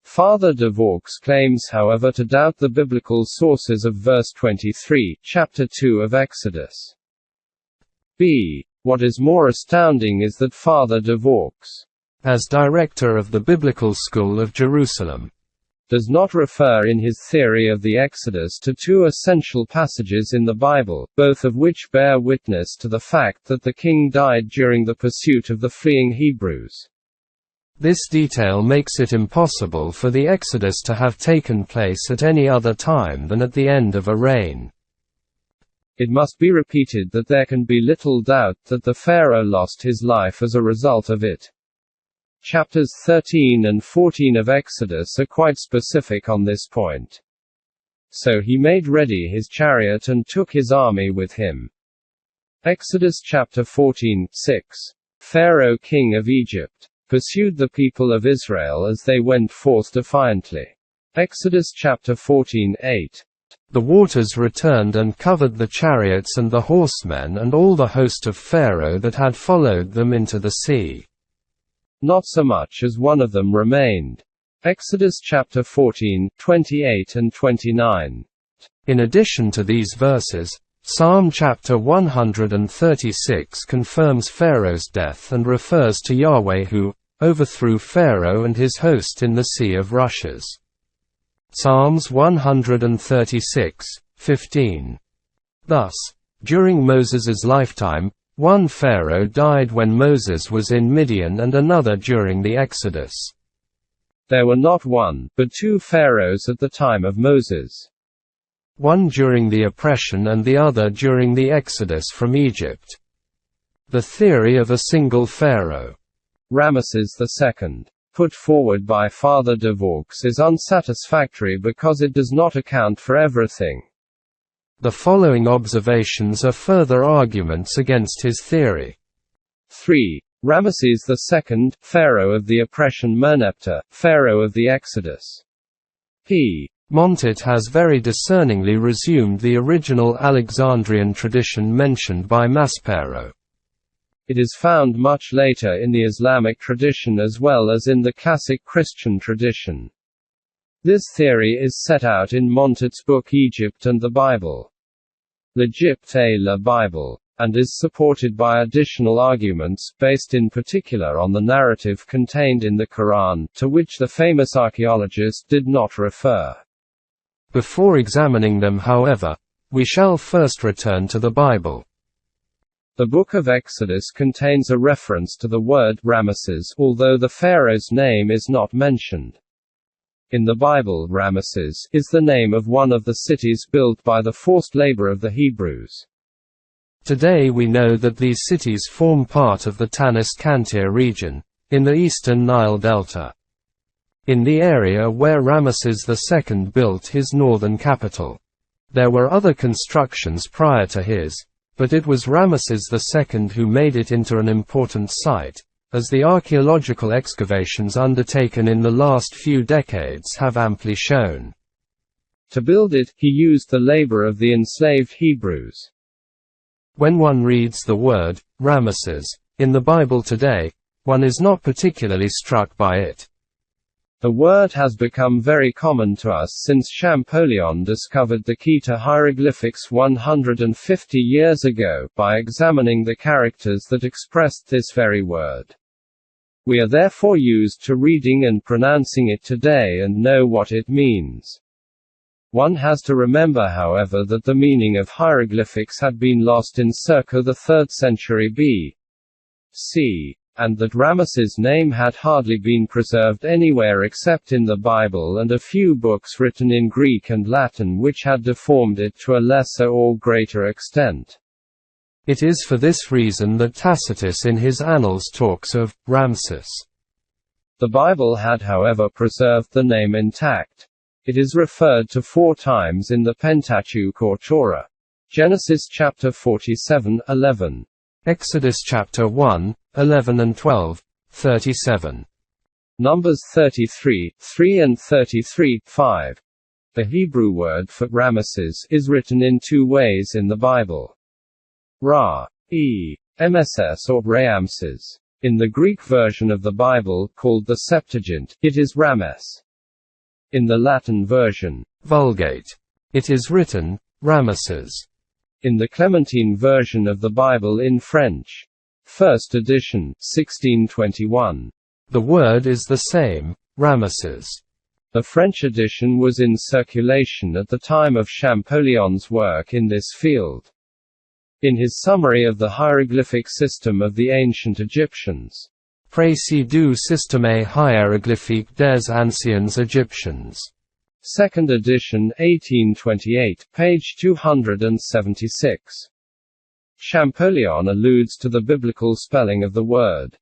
Father de Vaux claims however to doubt the biblical sources of verse 23, chapter 2 of Exodus. B. What is more astounding is that Father de Vaux, as director of the Biblical School of Jerusalem, does not refer in his theory of the Exodus to two essential passages in the Bible, both of which bear witness to the fact that the king died during the pursuit of the fleeing Hebrews. This detail makes it impossible for the Exodus to have taken place at any other time than at the end of a reign. It must be repeated that there can be little doubt that the Pharaoh lost his life as a result of it. Chapters 13 and 14 of Exodus are quite specific on this point. So he made ready his chariot and took his army with him. Exodus chapter 14:6. Pharaoh king of Egypt pursued the people of Israel as they went forth defiantly. Exodus chapter 14:8. The waters returned and covered the chariots and the horsemen and all the host of Pharaoh that had followed them into the sea. Not so much as one of them remained. Exodus chapter 14:28 and 29. In addition to these verses, Psalm chapter 136 confirms Pharaoh's death and refers to Yahweh who overthrew Pharaoh and his host in the Sea of Rushes. Psalms 136:15. Thus, during Moses's lifetime, one Pharaoh died when Moses was in Midian and another during the Exodus. There were not one, but two pharaohs at the time of Moses. One during the oppression and the other during the Exodus from Egypt. The theory of a single pharaoh, Ramesses II, put forward by Father de Vaux is unsatisfactory because it does not account for everything. The following observations are further arguments against his theory. 3. Ramesses II, Pharaoh of the oppression. Merneptah, Pharaoh of the Exodus. P. Montet has very discerningly resumed the original Alexandrian tradition mentioned by Maspero. It is found much later in the Islamic tradition as well as in the classic Christian tradition. This theory is set out in Montet's book Egypt and the Bible, L'Egypte et la Bible, and is supported by additional arguments, based in particular on the narrative contained in the Quran, to which the famous archaeologist did not refer. Before examining them, however, we shall first return to the Bible. The Book of Exodus contains a reference to the word Ramesses, although the pharaoh's name is not mentioned. In the Bible, Ramesses is the name of one of the cities built by the forced labor of the Hebrews. Today we know that these cities form part of the Tanis-Kantir region, in the eastern Nile Delta. In the area where Ramesses II built his northern capital. There were other constructions prior to his, but it was Ramesses II who made it into an important site, as the archaeological excavations undertaken in the last few decades have amply shown. To build it, he used the labor of the enslaved Hebrews. When one reads the word, Ramesses, in the Bible today, one is not particularly struck by it. The word has become very common to us since Champollion discovered the key to hieroglyphics 150 years ago, by examining the characters that expressed this very word. We are therefore used to reading and pronouncing it today and know what it means. One has to remember, however, that the meaning of hieroglyphics had been lost in circa the 3rd century B.C., and that Ramesses' name had hardly been preserved anywhere except in the Bible and a few books written in Greek and Latin which had deformed it to a lesser or greater extent. It is for this reason that Tacitus in his Annals talks of Ramses. The Bible had, however, preserved the name intact. It is referred to 4 times in the Pentateuch or Torah. Genesis chapter 47:11. Exodus chapter 1, 11 and 12, 37. Numbers 33:3 and 33:5. The Hebrew word for Ramesses is written in 2 ways in the Bible. Ra-E-M-S-S or Ramses. In the Greek version of the Bible, called the Septuagint, it is Rames. In the Latin version, Vulgate, it is written, Ramesses. In the Clementine version of the Bible in French, 1st edition, 1621, the word is the same, Ramesses. The French edition was in circulation at the time of Champollion's work in this field. In his summary of the hieroglyphic system of the ancient Egyptians, Précis du système hiéroglyphique des anciens Égyptiens. 2nd edition, 1828, page 276. Champollion alludes to the biblical spelling of the word.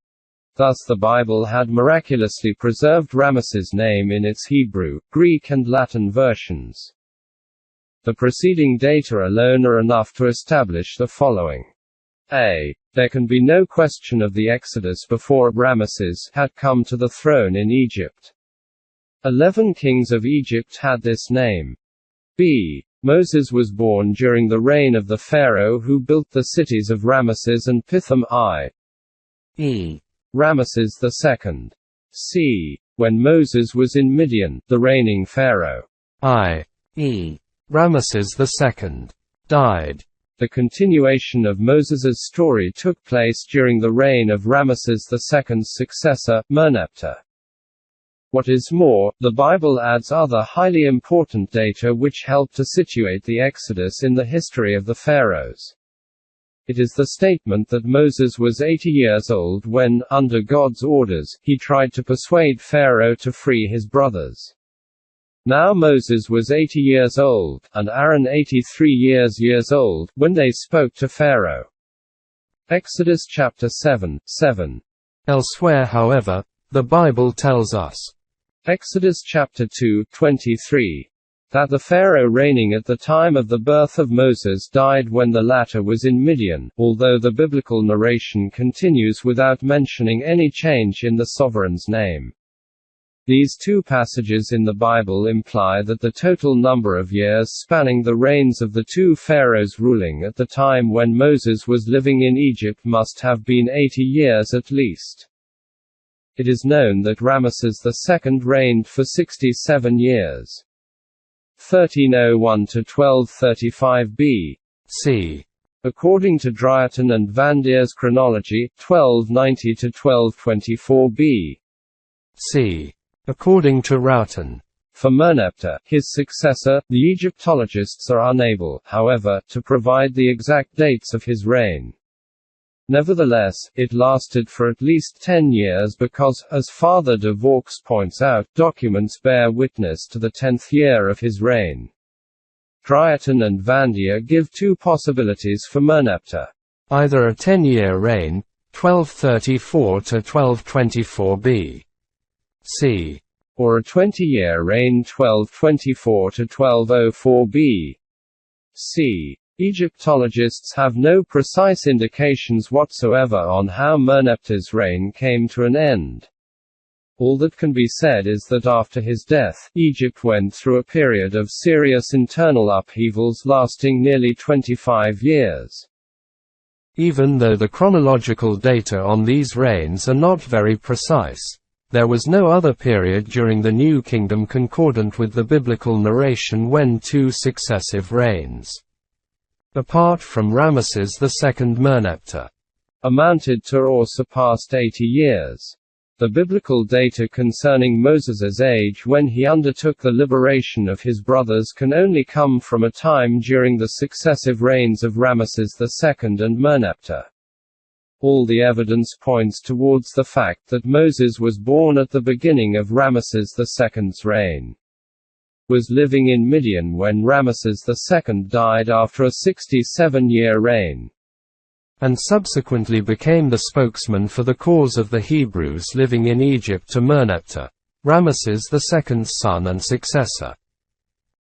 Thus the Bible had miraculously preserved Ramesses' name in its Hebrew, Greek and Latin versions. The preceding data alone are enough to establish the following. A. There can be no question of the Exodus before Ramesses had come to the throne in Egypt. 11 kings of Egypt had this name. B. Moses was born during the reign of the pharaoh who built the cities of Ramesses and Pithom i.e. Ramesses II. C. When Moses was in Midian, the reigning pharaoh i.e. Ramesses II died. The continuation of Moses's story took place during the reign of Ramesses II's successor, Merneptah. What is more, the Bible adds other highly important data which help to situate the Exodus in the history of the pharaohs. It is the statement that Moses was 80 years old when, under God's orders, he tried to persuade Pharaoh to free his brothers. Now Moses was 80 years old, and Aaron 83 years old, when they spoke to Pharaoh. Exodus chapter 7:7. Elsewhere, however, the Bible tells us. Exodus chapter 2:23. that the pharaoh reigning at the time of the birth of Moses died when the latter was in Midian, although the biblical narration continues without mentioning any change in the sovereign's name. These two passages in the Bible imply that the total number of years spanning the reigns of the two pharaohs ruling at the time when Moses was living in Egypt must have been 80 years at least. It is known that Ramesses II reigned for 67 years. 1301 to 1235 B.C. According to Drayton and Van Deer's chronology, 1290 to 1224 B.C. According to Rautan. For Merneptah, his successor, the Egyptologists are unable, however, to provide the exact dates of his reign. Nevertheless, it lasted for at least 10 years because, as Father de Vaux points out, documents bear witness to the 10th year of his reign. Drayton and Van Deer give two possibilities for Merneptah. Either a 10-year reign, 1234 to 1224 B.C., or a 20-year reign 1224 to 1204 B.C. Egyptologists have no precise indications whatsoever on how Merneptah's reign came to an end. All that can be said is that after his death, Egypt went through a period of serious internal upheavals lasting nearly 25 years. Even though the chronological data on these reigns are not very precise, there was no other period during the New Kingdom concordant with the biblical narration when two successive reigns, apart from Ramesses II Merneptah, amounted to or surpassed 80 years. The biblical data concerning Moses's age when he undertook the liberation of his brothers can only come from a time during the successive reigns of Ramesses II and Merneptah. All the evidence points towards the fact that Moses was born at the beginning of Ramesses II's reign, was living in Midian when Ramesses II died after a 67-year reign, and subsequently became the spokesman for the cause of the Hebrews living in Egypt to Merneptah, Ramesses II's son and successor.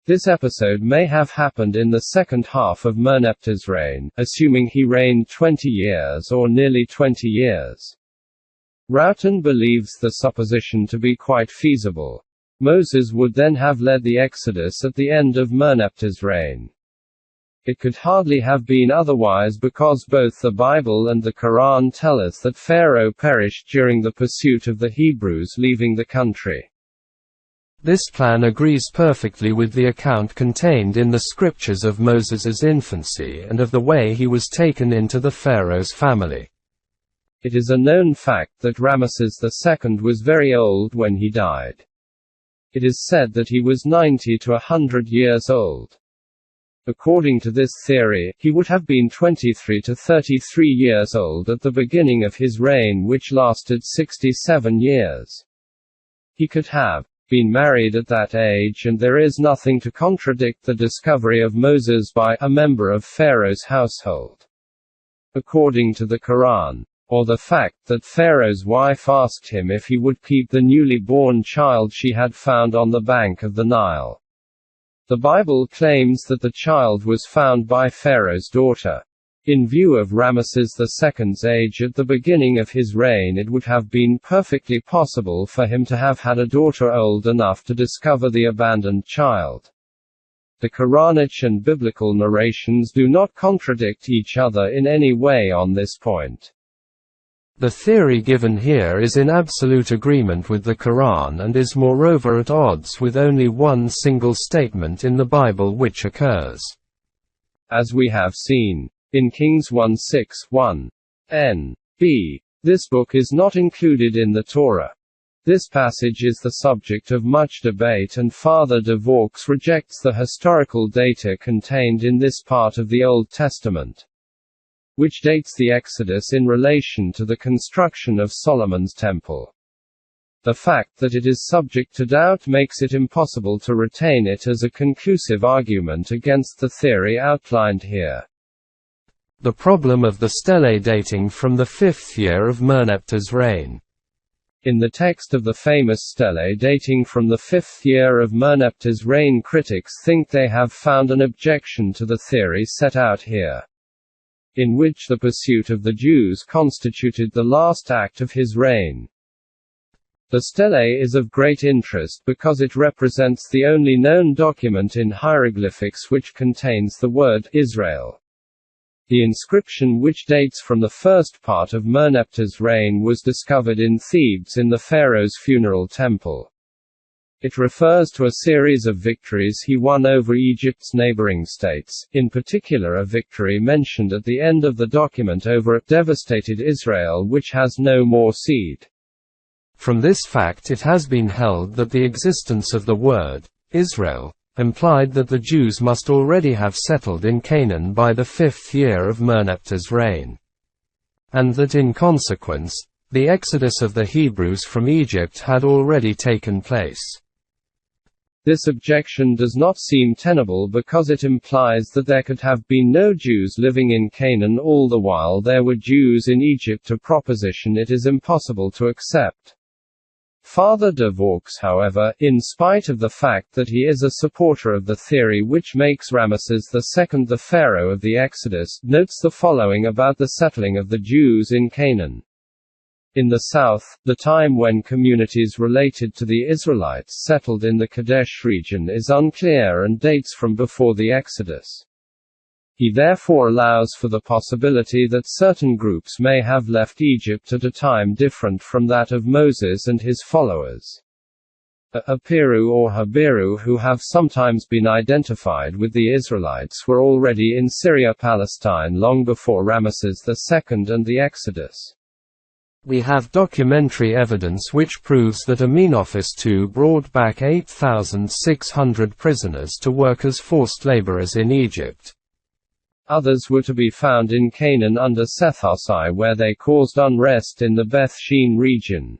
This episode may have happened in the second half of Merneptah's reign, assuming he reigned 20 years or nearly 20 years. Rautan believes the supposition to be quite feasible. Moses would then have led the Exodus at the end of Merneptah's reign. It could hardly have been otherwise because both the Bible and the Quran tell us that Pharaoh perished during the pursuit of the Hebrews leaving the country. This plan agrees perfectly with the account contained in the scriptures of Moses's infancy and of the way he was taken into the Pharaoh's family. It is a known fact that Ramesses II was very old when he died. It is said that he was 90 to 100 years old. According to this theory, he would have been 23 to 33 years old at the beginning of his reign, which lasted 67 years. He could have been married at that age, and there is nothing to contradict the discovery of Moses by a member of Pharaoh's household, according to the Quran, or the fact that Pharaoh's wife asked him if he would keep the newly born child she had found on the bank of the Nile. The Bible claims that the child was found by Pharaoh's daughter. In view of Ramesses II's age at the beginning of his reign, it would have been perfectly possible for him to have had a daughter old enough to discover the abandoned child. The Quranic and biblical narrations do not contradict each other in any way on this point. The theory given here is in absolute agreement with the Quran and is moreover at odds with only one single statement in the Bible which occurs, as we have seen, in Kings 1:6-1. N.B. This book is not included in the Torah. This passage is the subject of much debate, and Father de Vaux rejects the historical data contained in this part of the Old Testament, which dates the Exodus in relation to the construction of Solomon's temple. The fact that it is subject to doubt makes it impossible to retain it as a conclusive argument against the theory outlined here. The problem of the stele dating from the 5th year of Merneptah's reign. In the text of the famous stele dating from the 5th year of Merneptah's reign, critics think they have found an objection to the theory set out here, in which the pursuit of the Jews constituted the last act of his reign. The stele is of great interest because it represents the only known document in hieroglyphics which contains the word Israel. The inscription, which dates from the first part of Merneptah's reign, was discovered in Thebes in the pharaoh's funeral temple. It refers to a series of victories he won over Egypt's neighboring states, in particular a victory mentioned at the end of the document over a devastated Israel which has no more seed. From this fact it has been held that the existence of the word Israel implied that the Jews must already have settled in Canaan by the 5th year of Merneptah's reign, and that in consequence, the exodus of the Hebrews from Egypt had already taken place. This objection does not seem tenable because it implies that there could have been no Jews living in Canaan all the while there were Jews in Egypt, a proposition it is impossible to accept. Father de Vaux, however, in spite of the fact that he is a supporter of the theory which makes Ramesses II the pharaoh of the Exodus, notes the following about the settling of the Jews in Canaan. In the south, the time when communities related to the Israelites settled in the Kadesh region is unclear and dates from before the Exodus. He therefore allows for the possibility that certain groups may have left Egypt at a time different from that of Moses and his followers. Apiru or Habiru, who have sometimes been identified with the Israelites, were already in Syria-Palestine long before Ramesses II and the Exodus. We have documentary evidence which proves that Amenophis II brought back 8,600 prisoners to work as forced laborers in Egypt. Others were to be found in Canaan under Sethosai, where they caused unrest in the Beth Shean region.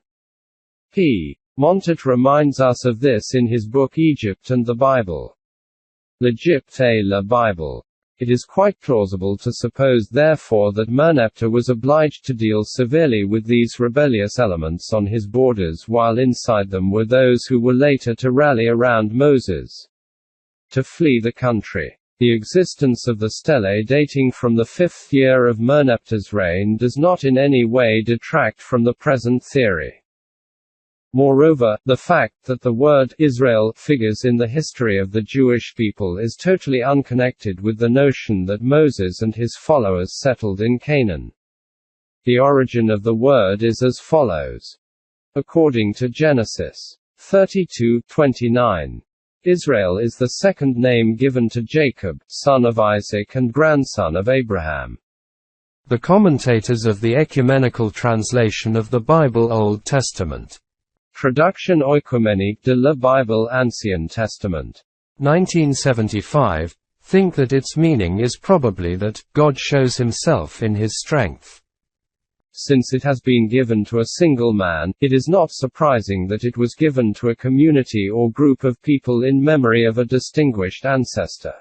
P. Montet reminds us of this in his book Egypt and the Bible. L'Egypte et la Bible. It is quite plausible to suppose therefore that Merneptah was obliged to deal severely with these rebellious elements on his borders, while inside them were those who were later to rally around Moses to flee the country. The existence of the stele dating from the 5th year of Merneptah's reign does not in any way detract from the present theory. Moreover, the fact that the word Israel figures in the history of the Jewish people is totally unconnected with the notion that Moses and his followers settled in Canaan. The origin of the word is as follows. According to Genesis 32:29, Israel is the second name given to Jacob, son of Isaac and grandson of Abraham. The commentators of the ecumenical translation of the Bible Old Testament, Traduction Oecuménique de la Bible Ancien Testament, 1975, think that its meaning is probably that God shows himself in his strength. Since it has been given to a single man, it is not surprising that it was given to a community or group of people in memory of a distinguished ancestor.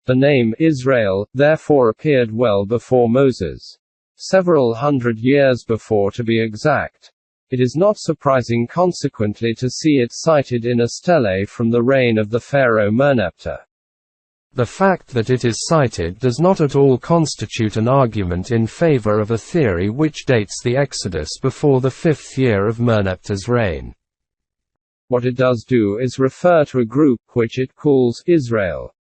The name Israel, therefore, appeared well before Moses. Several hundred years before, to be exact. It is not surprising consequently to see it cited in a stele from the reign of the pharaoh Merneptah. The fact that it is cited does not at all constitute an argument in favor of a theory which dates the Exodus before the 5th year of Merneptah's reign. What it does do is refer to a group which it calls Israel.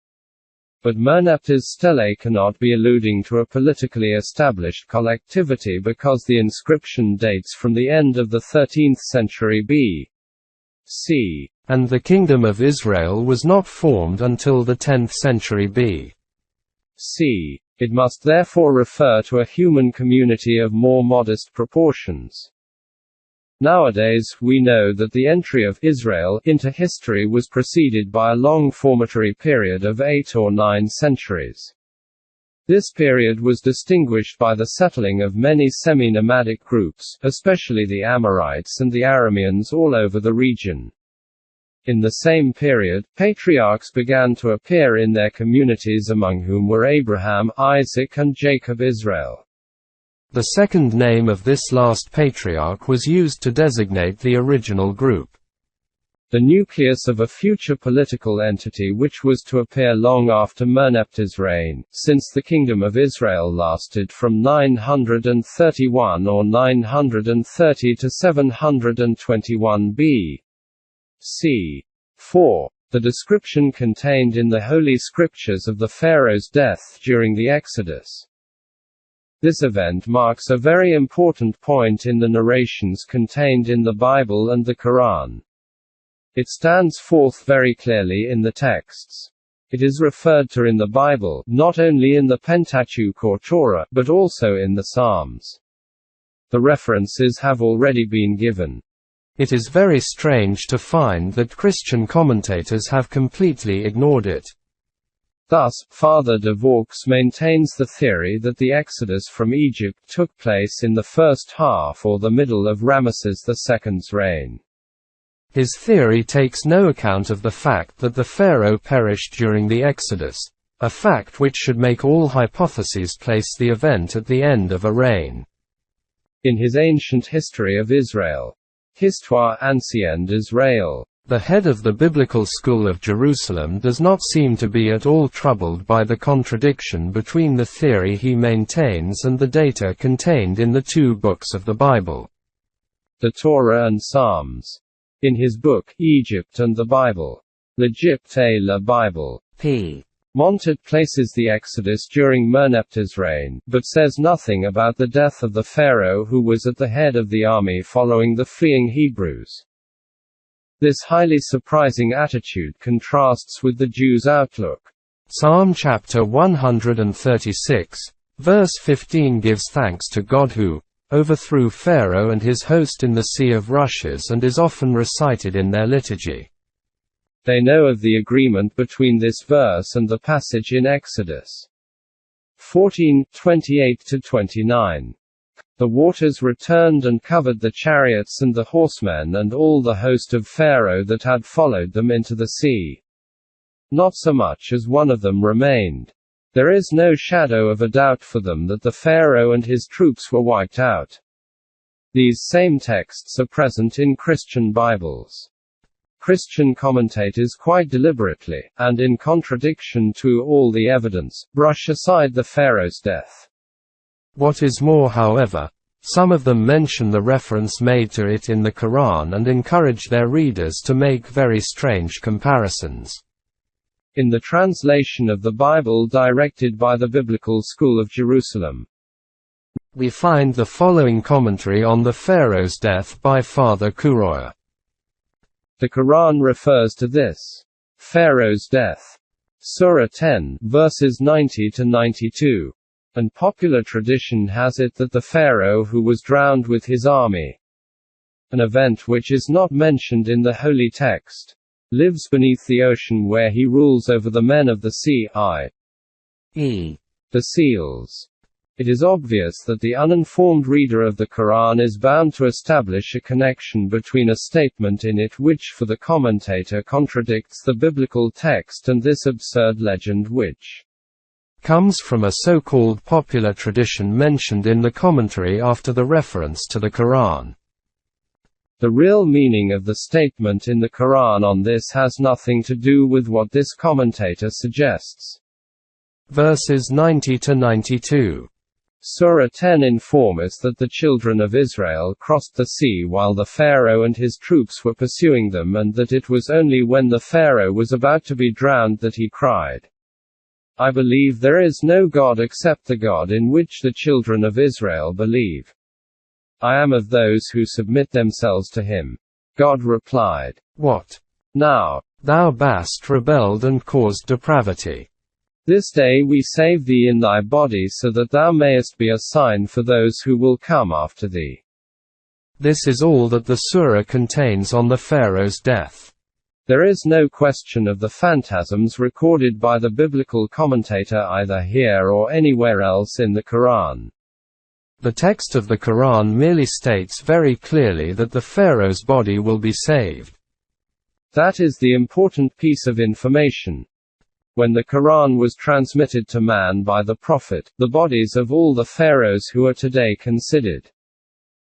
But Merneptah's stele cannot be alluding to a politically established collectivity because the inscription dates from the end of the 13th century B.C. And the Kingdom of Israel was not formed until the 10th century B.C. It must therefore refer to a human community of more modest proportions. Nowadays, we know that the entry of Israel into history was preceded by a long formatory period of 8 or 9 centuries. This period was distinguished by the settling of many semi-nomadic groups, especially the Amorites and the Arameans all over the region. In the same period, patriarchs began to appear in their communities, among whom were Abraham, Isaac and Jacob Israel. The second name of this last patriarch was used to designate the original group. The nucleus of a future political entity which was to appear long after Merneptah's reign, since the Kingdom of Israel lasted from 931 or 930 to 721 B.C. 4. The description contained in the Holy Scriptures of the Pharaoh's death during the Exodus. This event marks a very important point in the narrations contained in the Bible and the Quran. It stands forth very clearly in the texts. It is referred to in the Bible, not only in the Pentateuch or Torah, but also in the Psalms. The references have already been given. It is very strange to find that Christian commentators have completely ignored it. Thus, Father de Vaux maintains the theory that the exodus from Egypt took place in the first half or the middle of Ramesses II's reign. His theory takes no account of the fact that the pharaoh perished during the Exodus, a fact which should make all hypotheses place the event at the end of a reign. In his Ancient History of Israel, Histoire ancienne d'Israël, the head of the Biblical School of Jerusalem does not seem to be at all troubled by the contradiction between the theory he maintains and the data contained in the two books of the Bible, the Torah and Psalms. In his book, Egypt and the Bible, L'Egypte et la Bible, p. Montet places the Exodus during Merneptah's reign, but says nothing about the death of the pharaoh who was at the head of the army following the fleeing Hebrews. This highly surprising attitude contrasts with the Jews' outlook. Psalm chapter 136, verse 15 gives thanks to God who overthrew Pharaoh and his host in the Sea of Rushes and is often recited in their liturgy. They know of the agreement between this verse and the passage in Exodus 14:28-29. The waters returned and covered the chariots and the horsemen and all the host of Pharaoh that had followed them into the sea. Not so much as one of them remained. There is no shadow of a doubt for them that the Pharaoh and his troops were wiped out. These same texts are present in Christian Bibles. Christian commentators quite deliberately, and in contradiction to all the evidence, brush aside the Pharaoh's death. What is more, however, some of them mention the reference made to it in the Quran and encourage their readers to make very strange comparisons. In the translation of the Bible directed by the Biblical School of Jerusalem, we find the following commentary on the Pharaoh's death by Father Kuroya. The Quran refers to this Pharaoh's death, Surah 10, verses 90-92, and popular tradition has it that the Pharaoh who was drowned with his army, an event which is not mentioned in the holy text, lives beneath the ocean where he rules over the men of the sea, i.e., the seals. It is obvious that the uninformed reader of the Quran is bound to establish a connection between a statement in it which for the commentator contradicts the biblical text and this absurd legend which comes from a so-called popular tradition mentioned in the commentary after the reference to the Quran. The real meaning of the statement in the Quran on this has nothing to do with what this commentator suggests. Verses 90-92. Surah 10 inform us that the children of Israel crossed the sea while the Pharaoh and his troops were pursuing them, and that it was only when the Pharaoh was about to be drowned that he cried, "I believe there is no God except the God in which the children of Israel believe. I am of those who submit themselves to him." God replied, "What? Now, thou hast rebelled and caused depravity. This day we save thee in thy body so that thou mayest be a sign for those who will come after thee." This is all that the surah contains on the Pharaoh's death. There is no question of the phantasms recorded by the biblical commentator either here or anywhere else in the Quran. The text of the Quran merely states very clearly that the Pharaoh's body will be saved. That is the important piece of information. When the Quran was transmitted to man by the Prophet, the bodies of all the pharaohs who are today considered,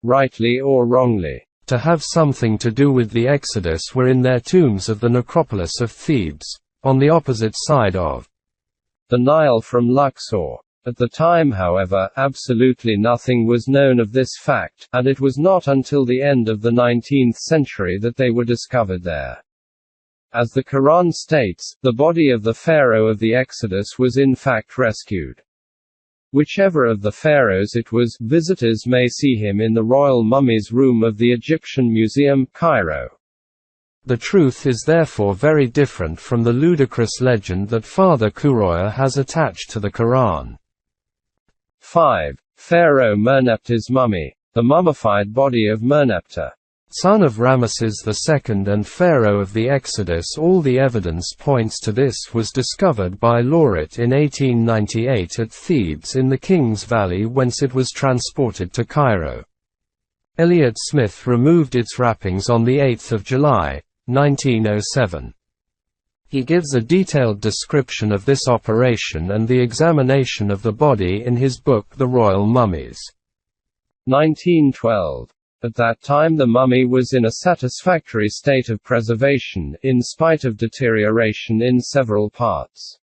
rightly or wrongly, to have something to do with the Exodus were in their tombs of the necropolis of Thebes, on the opposite side of the Nile from Luxor. At the time, however, absolutely nothing was known of this fact, and it was not until the end of the 19th century that they were discovered there. As the Quran states, the body of the pharaoh of the Exodus was in fact rescued. Whichever of the pharaohs it was, visitors may see him in the royal mummies room of the Egyptian Museum, Cairo. The truth is therefore very different from the ludicrous legend that Father Kuroya has attached to the Quran. 5. Pharaoh Merneptah's mummy. The mummified body of Merneptah, son of Ramesses II and Pharaoh of the Exodus. All the evidence points to this was discovered by Lauret in 1898 at Thebes in the King's Valley, whence it was transported to Cairo. Elliot Smith removed its wrappings on 8 July, 1907. He gives a detailed description of this operation and the examination of the body in his book The Royal Mummies. 1912. At that time the mummy was in a satisfactory state of preservation, in spite of deterioration in several parts.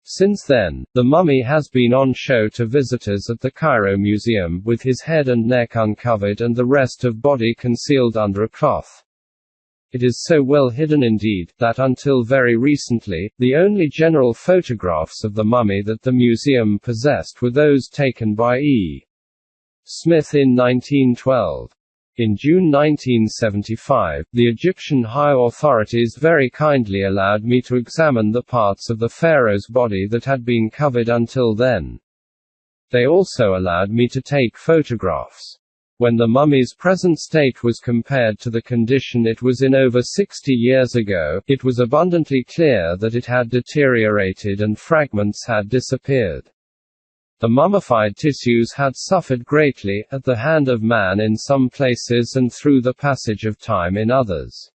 Since then, the mummy has been on show to visitors at the Cairo Museum, with his head and neck uncovered and the rest of body concealed under a cloth. It is so well hidden indeed, that until very recently, the only general photographs of the mummy that the museum possessed were those taken by E. Smith in 1912. In June 1975, the Egyptian high authorities very kindly allowed me to examine the parts of the pharaoh's body that had been covered until then. They also allowed me to take photographs. When the mummy's present state was compared to the condition it was in over 60 years ago, it was abundantly clear that it had deteriorated and fragments had disappeared. The mummified tissues had suffered greatly, at the hand of man in some places and through the passage of time in others.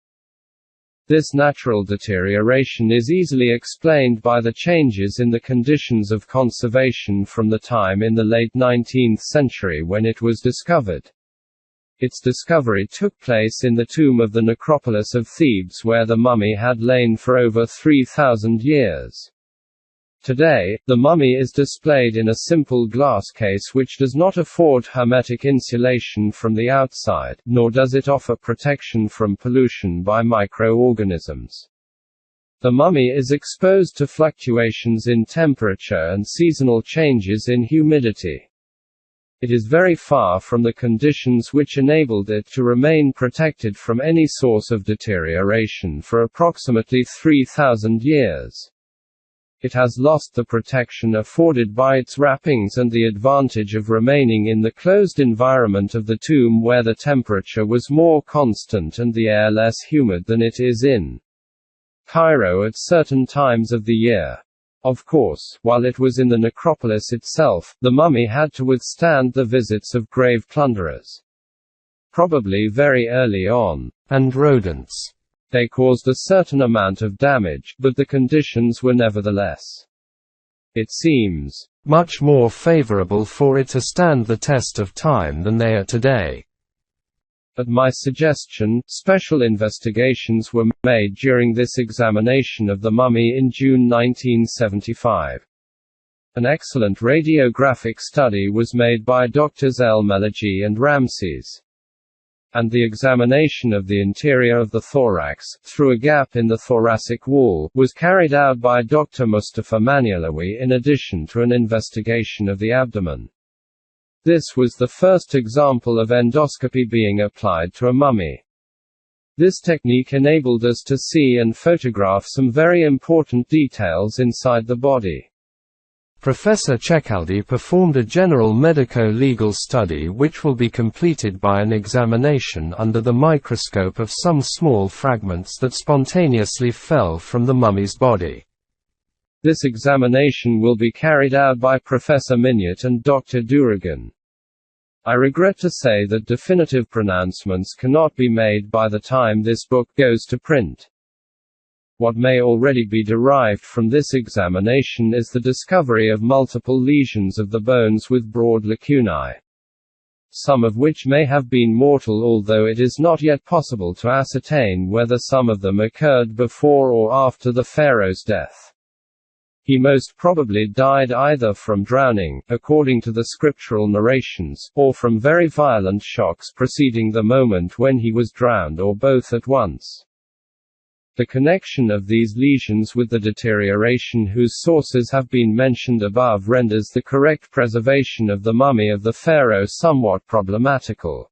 This natural deterioration is easily explained by the changes in the conditions of conservation from the time in the late 19th century when it was discovered. Its discovery took place in the tomb of the necropolis of Thebes, where the mummy had lain for over 3,000 years. Today, the mummy is displayed in a simple glass case which does not afford hermetic insulation from the outside, nor does it offer protection from pollution by microorganisms. The mummy is exposed to fluctuations in temperature and seasonal changes in humidity. It is very far from the conditions which enabled it to remain protected from any source of deterioration for approximately 3,000 years. It has lost the protection afforded by its wrappings and the advantage of remaining in the closed environment of the tomb, where the temperature was more constant and the air less humid than it is in Cairo at certain times of the year. Of course, while it was in the necropolis itself, the mummy had to withstand the visits of grave plunderers. Probably very early on, and rodents. They caused a certain amount of damage, but the conditions were nevertheless, it seems, much more favorable for it to stand the test of time than they are today. At my suggestion, special investigations were made during this examination of the mummy in June 1975. An excellent radiographic study was made by Drs. El-Melagi and Ramses. And the examination of the interior of the thorax, through a gap in the thoracic wall, was carried out by Dr. Mustafa Manialawi in addition to an investigation of the abdomen. This was the first example of endoscopy being applied to a mummy. This technique enabled us to see and photograph some very important details inside the body. Professor Ceccaldi performed a general medico-legal study which will be completed by an examination under the microscope of some small fragments that spontaneously fell from the mummy's body. This examination will be carried out by Professor Mignot and Dr. Duragan. I regret to say that definitive pronouncements cannot be made by the time this book goes to print. What may already be derived from this examination is the discovery of multiple lesions of the bones with broad lacunae, some of which may have been mortal, although it is not yet possible to ascertain whether some of them occurred before or after the pharaoh's death. He most probably died either from drowning, according to the scriptural narrations, or from very violent shocks preceding the moment when he was drowned, or both at once. The connection of these lesions with the deterioration whose sources have been mentioned above renders the correct preservation of the mummy of the pharaoh somewhat problematical.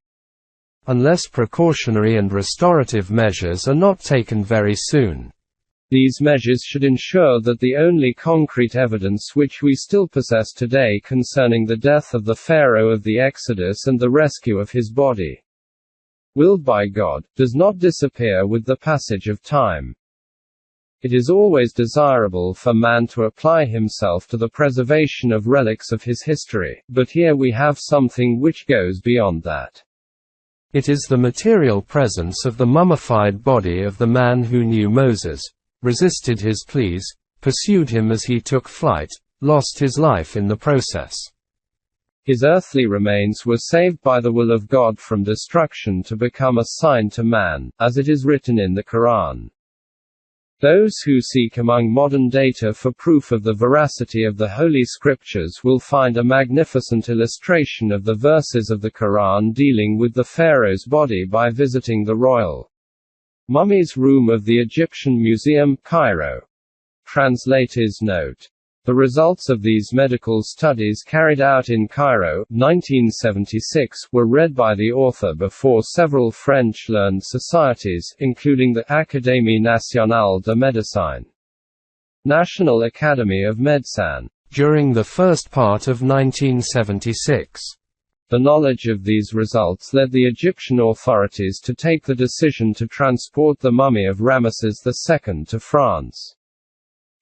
Unless precautionary and restorative measures are not taken very soon. These measures should ensure that the only concrete evidence which we still possess today concerning the death of the pharaoh of the Exodus and the rescue of his body, willed by God, does not disappear with the passage of time. It is always desirable for man to apply himself to the preservation of relics of his history, but here we have something which goes beyond that. It is the material presence of the mummified body of the man who knew Moses, resisted his pleas, pursued him as he took flight, lost his life in the process. His earthly remains were saved by the will of God from destruction to become a sign to man, as it is written in the Quran. Those who seek among modern data for proof of the veracity of the Holy Scriptures will find a magnificent illustration of the verses of the Quran dealing with the pharaoh's body by visiting the royal Mummies Room of the Egyptian Museum, Cairo. Translator's note. The results of these medical studies carried out in Cairo, 1976, were read by the author before several French learned societies, including the Académie nationale de médecine, National Academy of Medicine, during the first part of 1976. The knowledge of these results led the Egyptian authorities to take the decision to transport the mummy of Ramesses II to France.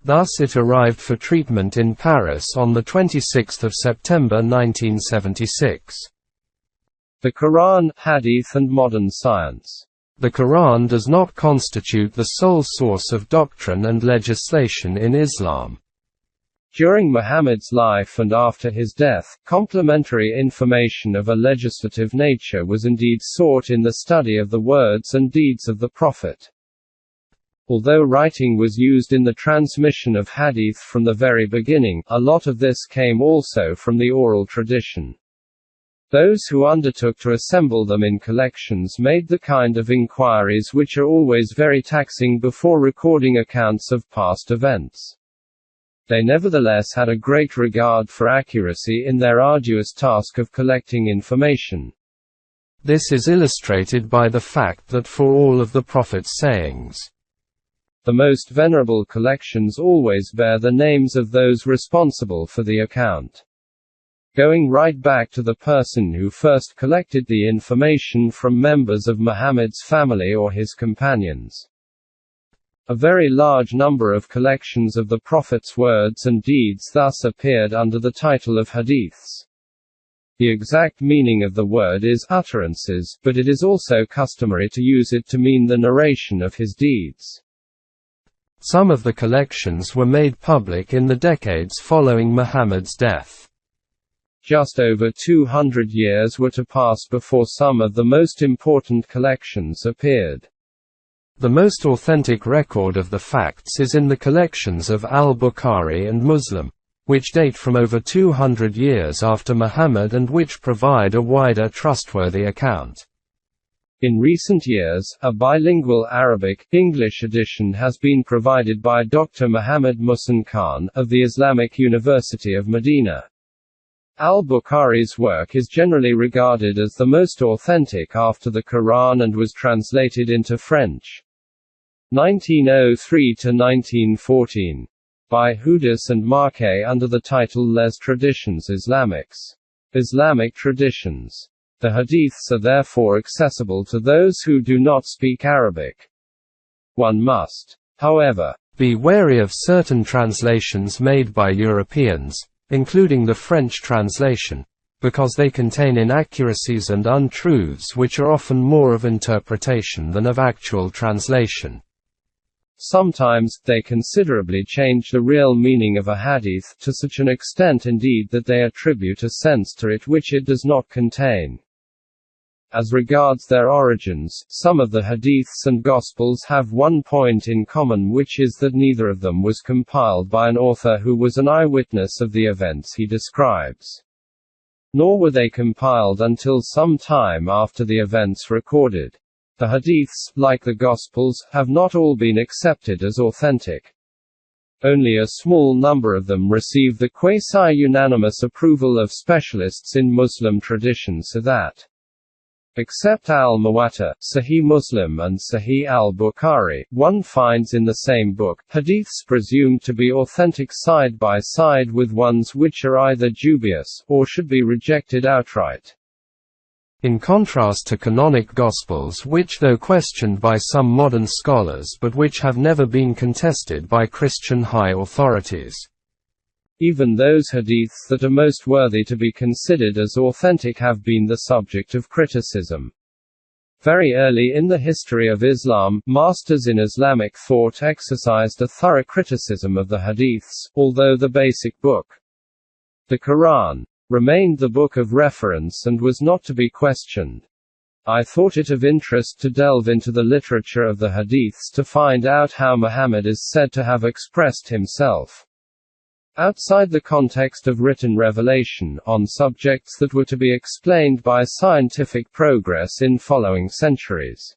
Thus it arrived for treatment in Paris on 26 September 1976. The Quran, Hadith and Modern Science. The Quran does not constitute the sole source of doctrine and legislation in Islam. During Muhammad's life and after his death, complementary information of a legislative nature was indeed sought in the study of the words and deeds of the Prophet. Although writing was used in the transmission of hadith from the very beginning, a lot of this came also from the oral tradition. Those who undertook to assemble them in collections made the kind of inquiries which are always very taxing before recording accounts of past events. They nevertheless had a great regard for accuracy in their arduous task of collecting information. This is illustrated by the fact that for all of the Prophet's sayings, the most venerable collections always bear the names of those responsible for the account, going right back to the person who first collected the information from members of Muhammad's family or his companions. A very large number of collections of the Prophet's words and deeds thus appeared under the title of hadiths. The exact meaning of the word is utterances, but it is also customary to use it to mean the narration of his deeds. Some of the collections were made public in the decades following Muhammad's death. Just over 200 years were to pass before some of the most important collections appeared. The most authentic record of the facts is in the collections of al-Bukhari and Muslim, which date from over 200 years after Muhammad and which provide a wider trustworthy account. In recent years, a bilingual Arabic-English edition has been provided by Dr. Muhammad Muhsin Khan, of the Islamic University of Medina. Al-Bukhari's work is generally regarded as the most authentic after the Quran and was translated into French. 1903 to 1914. By Houdis and Marquet under the title Les Traditions Islamiques. Islamic Traditions. The hadiths are therefore accessible to those who do not speak Arabic. One must, however, be wary of certain translations made by Europeans, including the French translation, because they contain inaccuracies and untruths which are often more of interpretation than of actual translation. Sometimes, they considerably change the real meaning of a hadith, to such an extent indeed that they attribute a sense to it which it does not contain. As regards their origins, some of the hadiths and gospels have one point in common, which is that neither of them was compiled by an author who was an eyewitness of the events he describes. Nor were they compiled until some time after the events recorded. The hadiths, like the gospels, have not all been accepted as authentic. Only a small number of them receive the quasi-unanimous approval of specialists in Muslim tradition, so that, except al-Muwatta, Sahih Muslim and Sahih al-Bukhari, one finds in the same book, hadiths presumed to be authentic side by side with ones which are either dubious, or should be rejected outright. In contrast to canonic Gospels, which, though questioned by some modern scholars but which have never been contested by Christian high authorities, even those hadiths that are most worthy to be considered as authentic have been the subject of criticism. Very early in the history of Islam, masters in Islamic thought exercised a thorough criticism of the hadiths, although the basic book, the Quran, remained the book of reference and was not to be questioned. I thought it of interest to delve into the literature of the hadiths to find out how Muhammad is said to have expressed himself, outside the context of written revelation, on subjects that were to be explained by scientific progress in following centuries.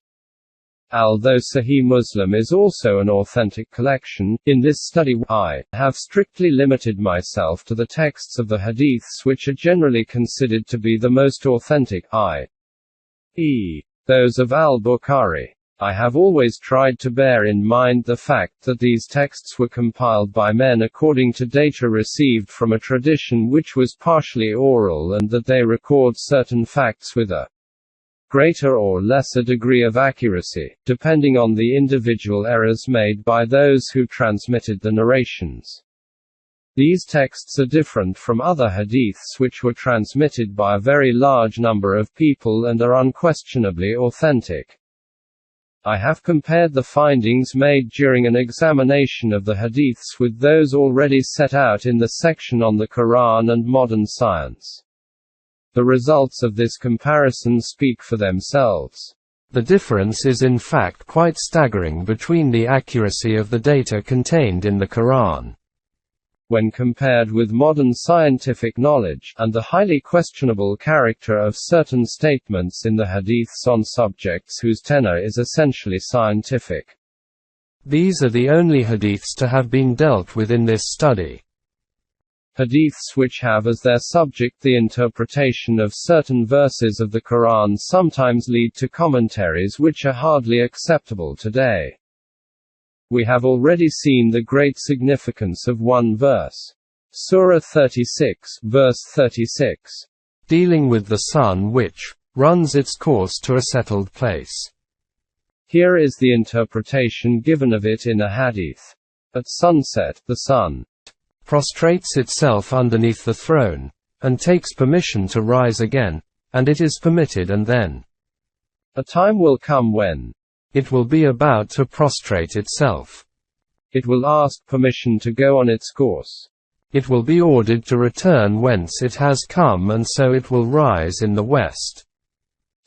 Although Sahih Muslim is also an authentic collection, in this study I have strictly limited myself to the texts of the hadiths which are generally considered to be the most authentic, i.e., those of al-Bukhari. I have always tried to bear in mind the fact that these texts were compiled by men according to data received from a tradition which was partially oral, and that they record certain facts with a greater or lesser degree of accuracy, depending on the individual errors made by those who transmitted the narrations. These texts are different from other hadiths which were transmitted by a very large number of people and are unquestionably authentic. I have compared the findings made during an examination of the hadiths with those already set out in the section on the Quran and modern science. The results of this comparison speak for themselves. The difference is in fact quite staggering between the accuracy of the data contained in the Quran, when compared with modern scientific knowledge, and the highly questionable character of certain statements in the hadiths on subjects whose tenor is essentially scientific. These are the only hadiths to have been dealt with in this study. Hadiths which have as their subject the interpretation of certain verses of the Quran sometimes lead to commentaries which are hardly acceptable today. We have already seen the great significance of one verse. Surah 36, verse 36, dealing with the sun which runs its course to a settled place. Here is the interpretation given of it in a hadith. At sunset, the sun prostrates itself underneath the throne, and takes permission to rise again, and it is permitted, and then a time will come when it will be about to prostrate itself. It will ask permission to go on its course. It will be ordered to return whence it has come, and so it will rise in the west.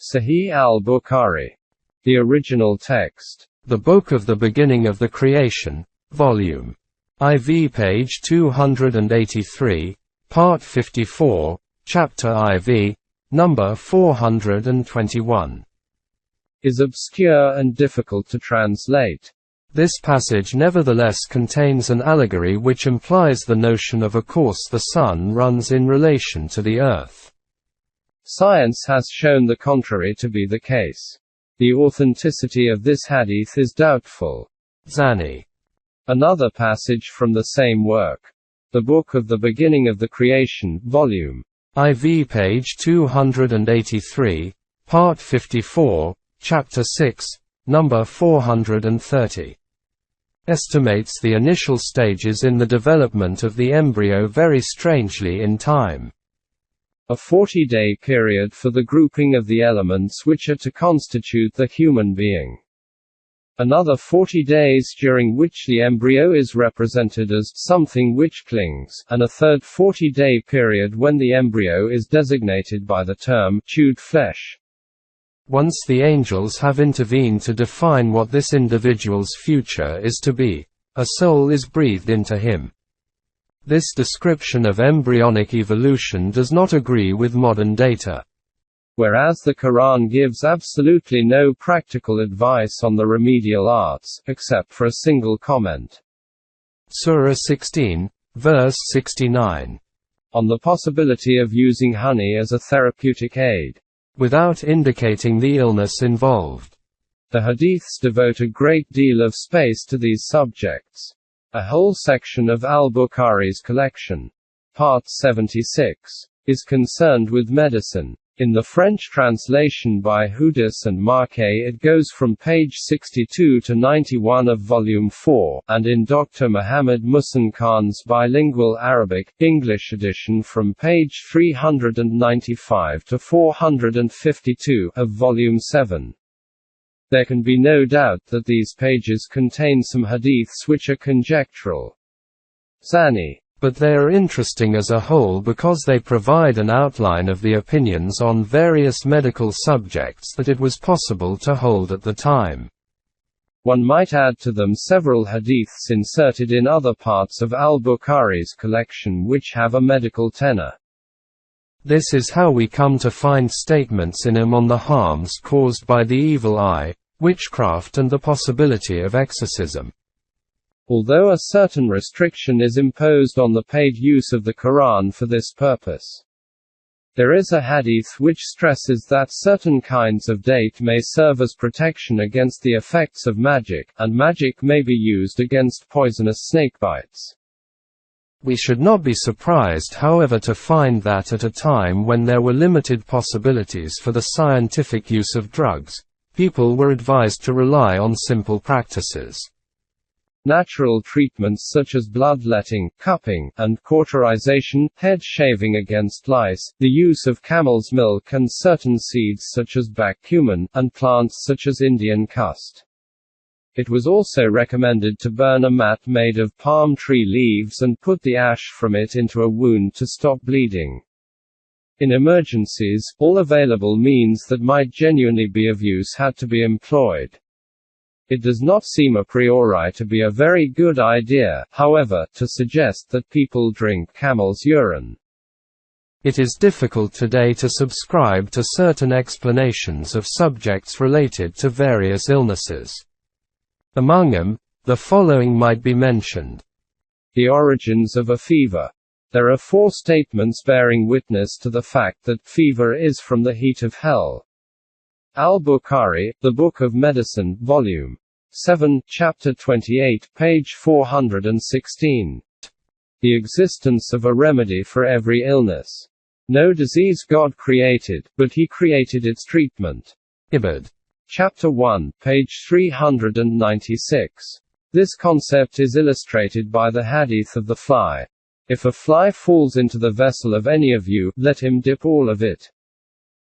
Sahih al-Bukhari. The original text. The Book of the Beginning of the Creation, Volume IV, page 283, Part 54, Chapter IV, Number 421. Is obscure and difficult to translate. This passage nevertheless contains an allegory which implies the notion of a course the sun runs in relation to the earth. Science has shown the contrary to be the case. The authenticity of this hadith is doubtful. Zani. Another passage from the same work. The Book of the Beginning of the Creation, Volume IV, page 283, Part 54, Chapter 6, Number 430. Estimates the initial stages in the development of the embryo very strangely in time. A 40-day period for the grouping of the elements which are to constitute the human being. Another 40 days during which the embryo is represented as something which clings, and a third 40-day period when the embryo is designated by the term chewed flesh. Once the angels have intervened to define what this individual's future is to be, a soul is breathed into him. This description of embryonic evolution does not agree with modern data. Whereas the Quran gives absolutely no practical advice on the remedial arts, except for a single comment. Surah 16, verse 69. On the possibility of using honey as a therapeutic aid, without indicating the illness involved. The hadiths devote a great deal of space to these subjects. A whole section of al-Bukhari's collection, part 76, is concerned with medicine. In the French translation by Houdis and Marquet it goes from page 62 to 91 of volume 4, and in Dr. Muhammad Muhsin Khan's bilingual Arabic-English edition from page 395 to 452 of volume 7. There can be no doubt that these pages contain some hadiths which are conjectural. Zani. But they are interesting as a whole because they provide an outline of the opinions on various medical subjects that it was possible to hold at the time. One might add to them several hadiths inserted in other parts of al-Bukhari's collection which have a medical tenor. This is how we come to find statements in him on the harms caused by the evil eye, witchcraft and the possibility of exorcism. Although a certain restriction is imposed on the paid use of the Quran for this purpose. There is a hadith which stresses that certain kinds of date may serve as protection against the effects of magic, and magic may be used against poisonous snakebites. We should not be surprised however to find that at a time when there were limited possibilities for the scientific use of drugs, people were advised to rely on simple practices. Natural treatments such as bloodletting, cupping, and cauterization, head shaving against lice, the use of camel's milk and certain seeds such as bacumen, and plants such as Indian cust. It was also recommended to burn a mat made of palm tree leaves and put the ash from it into a wound to stop bleeding. In emergencies, all available means that might genuinely be of use had to be employed. It does not seem a priori to be a very good idea, however, to suggest that people drink camel's urine. It is difficult today to subscribe to certain explanations of subjects related to various illnesses. Among them, the following might be mentioned. The origins of a fever. There are 4 statements bearing witness to the fact that fever is from the heat of hell. Al-Bukhari, The Book of Medicine, Volume 7, Chapter 28, page 416. The existence of a remedy for every illness. No disease God created, but He created its treatment. Ibid. Chapter 1, page 396. This concept is illustrated by the hadith of the fly. If a fly falls into the vessel of any of you, let him dip all of it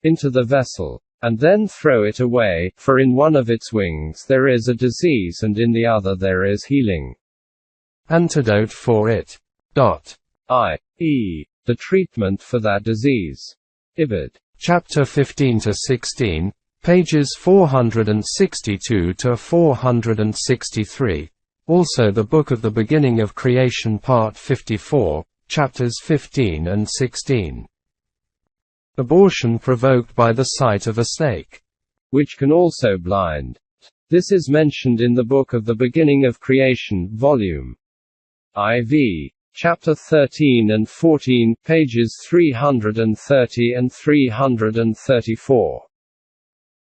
into the vessel, and then throw it away, for in one of its wings there is a disease and in the other there is healing. Antidote for it. I.e., the treatment for that disease. Ibid. Chapter 15 to 16, pages 462 to 463. Also the Book of the Beginning of Creation Part 54, chapters 15 and 16. Abortion provoked by the sight of a snake, which can also blind. This is mentioned in the Book of the Beginning of Creation, Volume IV, Chapter 13 and 14, pages 330 and 334.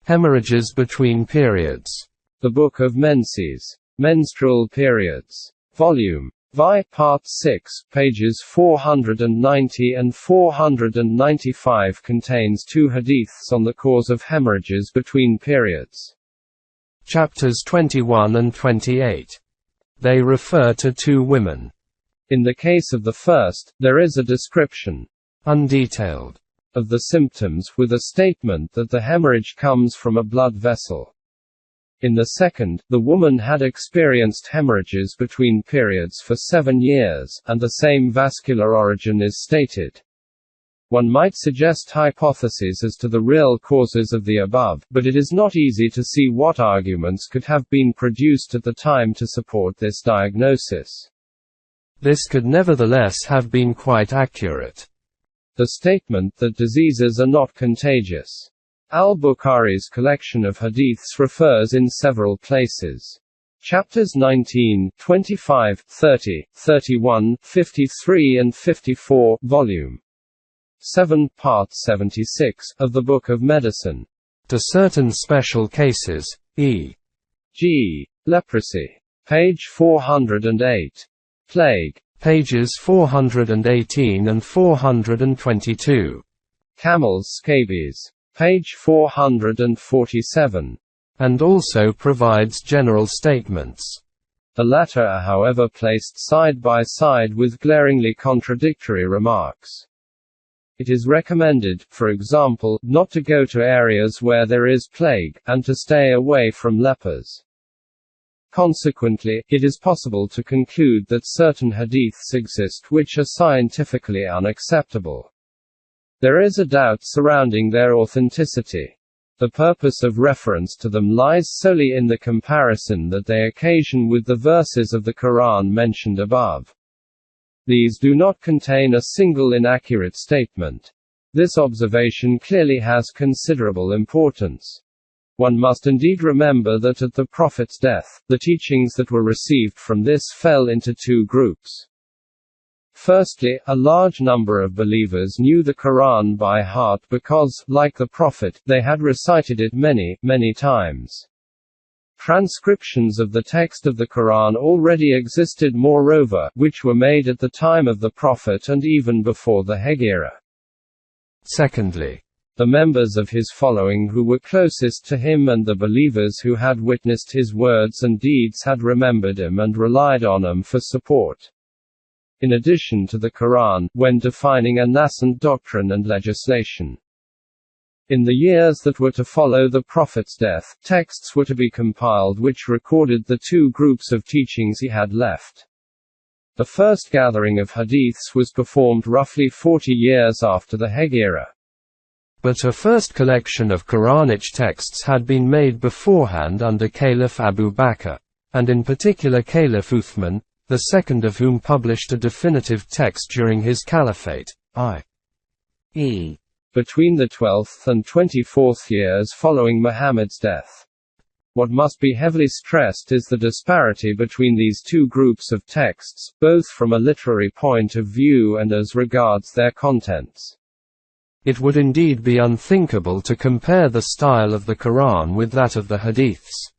Hemorrhages between periods. The Book of Menses, Menstrual Periods, Volume VI, Part 6, pages 490 and 495 contains 2 hadiths on the cause of hemorrhages between periods. Chapters 21 and 28. They refer to 2 women. In the case of the first, there is a description, undetailed, of the symptoms, with a statement that the hemorrhage comes from a blood vessel. In the second, the woman had experienced hemorrhages between periods for 7 years, and the same vascular origin is stated. One might suggest hypotheses as to the real causes of the above, but it is not easy to see what arguments could have been produced at the time to support this diagnosis. This could nevertheless have been quite accurate. The statement that diseases are not contagious. Al-Bukhari's collection of hadiths refers in several places. Chapters 19, 25, 30, 31, 53 and 54, Volume 7, Part 76, of the Book of Medicine. To certain special cases, e.g., leprosy. Page 408. Plague. Pages 418 and 422. Camel's scabies. Page 447. And also provides general statements. The latter are however placed side by side with glaringly contradictory remarks. It is recommended, for example, not to go to areas where there is plague, and to stay away from lepers. Consequently, it is possible to conclude that certain hadiths exist which are scientifically unacceptable. There is a doubt surrounding their authenticity. The purpose of reference to them lies solely in the comparison that they occasion with the verses of the Quran mentioned above. These do not contain a single inaccurate statement. This observation clearly has considerable importance. One must indeed remember that at the Prophet's death, the teachings that were received from this fell into two groups. Firstly, a large number of believers knew the Quran by heart because, like the Prophet, they had recited it many, many times. Transcriptions of the text of the Quran already existed moreover, which were made at the time of the Prophet and even before the Hegira. Secondly, the members of his following who were closest to him and the believers who had witnessed his words and deeds had remembered him and relied on him for support. In addition to the Quran, when defining a nascent doctrine and legislation. In the years that were to follow the Prophet's death, texts were to be compiled which recorded the two groups of teachings he had left. The first gathering of hadiths was performed roughly 40 years after the Hegira. But a first collection of Quranic texts had been made beforehand under Caliph Abu Bakr, and in particular Caliph Uthman, the second of whom published a definitive text during his caliphate, i.e. between the 12th and 24th years following Muhammad's death. What must be heavily stressed is the disparity between these two groups of texts, both from a literary point of view and as regards their contents. It would indeed be unthinkable to compare the style of the Quran with that of the Hadiths.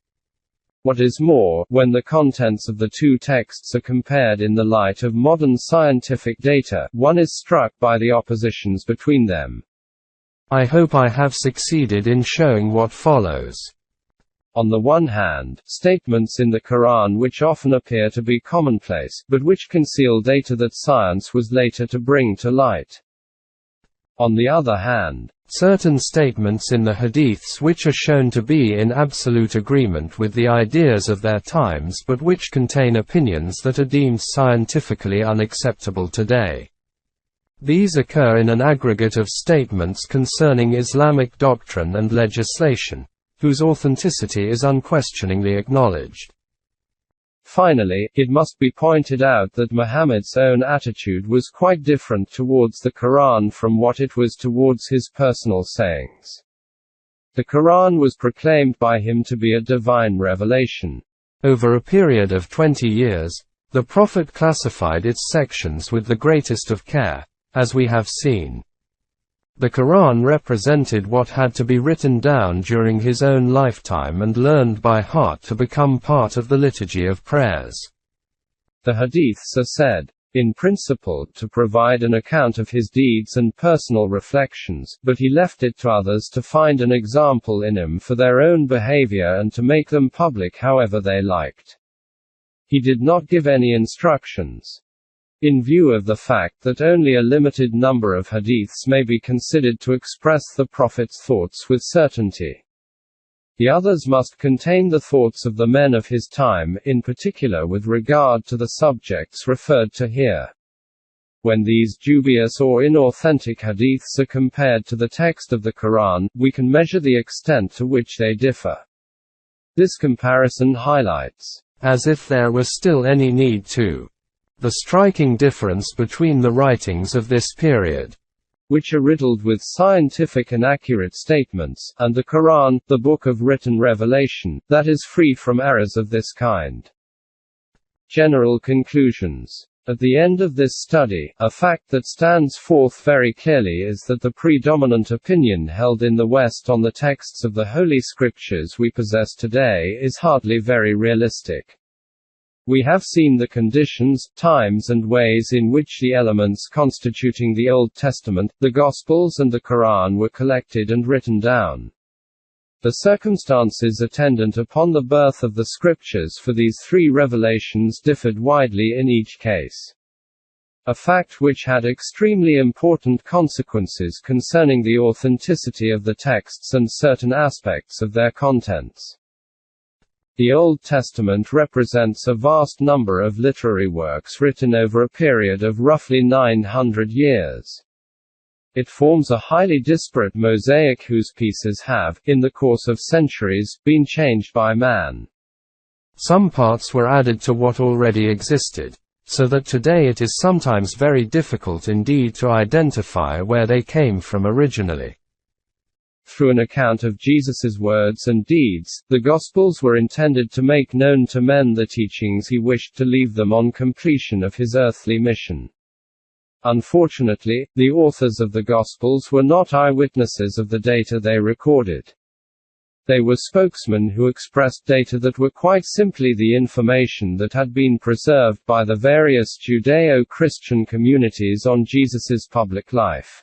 What is more, when the contents of the two texts are compared in the light of modern scientific data, one is struck by the oppositions between them. I hope I have succeeded in showing what follows. On the one hand, statements in the Quran which often appear to be commonplace, but which conceal data that science was later to bring to light. On the other hand, certain statements in the Hadiths which are shown to be in absolute agreement with the ideas of their times but which contain opinions that are deemed scientifically unacceptable today. These occur in an aggregate of statements concerning Islamic doctrine and legislation, whose authenticity is unquestioningly acknowledged. Finally, it must be pointed out that Muhammad's own attitude was quite different towards the Quran from what it was towards his personal sayings. The Quran was proclaimed by him to be a divine revelation. Over a period of 20 years, the Prophet classified its sections with the greatest of care, as we have seen. The Quran represented what had to be written down during his own lifetime and learned by heart to become part of the liturgy of prayers. The Hadiths are said, in principle, to provide an account of his deeds and personal reflections, but he left it to others to find an example in him for their own behavior and to make them public however they liked. He did not give any instructions. In view of the fact that only a limited number of hadiths may be considered to express the Prophet's thoughts with certainty. The others must contain the thoughts of the men of his time, in particular with regard to the subjects referred to here. When these dubious or inauthentic hadiths are compared to the text of the Quran, we can measure the extent to which they differ. This comparison highlights, as if there was still any need to, the striking difference between the writings of this period, which are riddled with scientific and accurate statements, and the Quran, the book of written revelation, that is free from errors of this kind. General conclusions. At the end of this study, a fact that stands forth very clearly is that the predominant opinion held in the West on the texts of the Holy Scriptures we possess today is hardly very realistic. We have seen the conditions, times and ways in which the elements constituting the Old Testament, the Gospels and the Quran were collected and written down. The circumstances attendant upon the birth of the Scriptures for these three revelations differed widely in each case. A fact which had extremely important consequences concerning the authenticity of the texts and certain aspects of their contents. The Old Testament represents a vast number of literary works written over a period of roughly 900 years. It forms a highly disparate mosaic whose pieces have, in the course of centuries, been changed by man. Some parts were added to what already existed, so that today it is sometimes very difficult indeed to identify where they came from originally. Through an account of Jesus's words and deeds, the Gospels were intended to make known to men the teachings he wished to leave them on completion of his earthly mission. Unfortunately, the authors of the Gospels were not eyewitnesses of the data they recorded. They were spokesmen who expressed data that were quite simply the information that had been preserved by the various Judeo-Christian communities on Jesus's public life.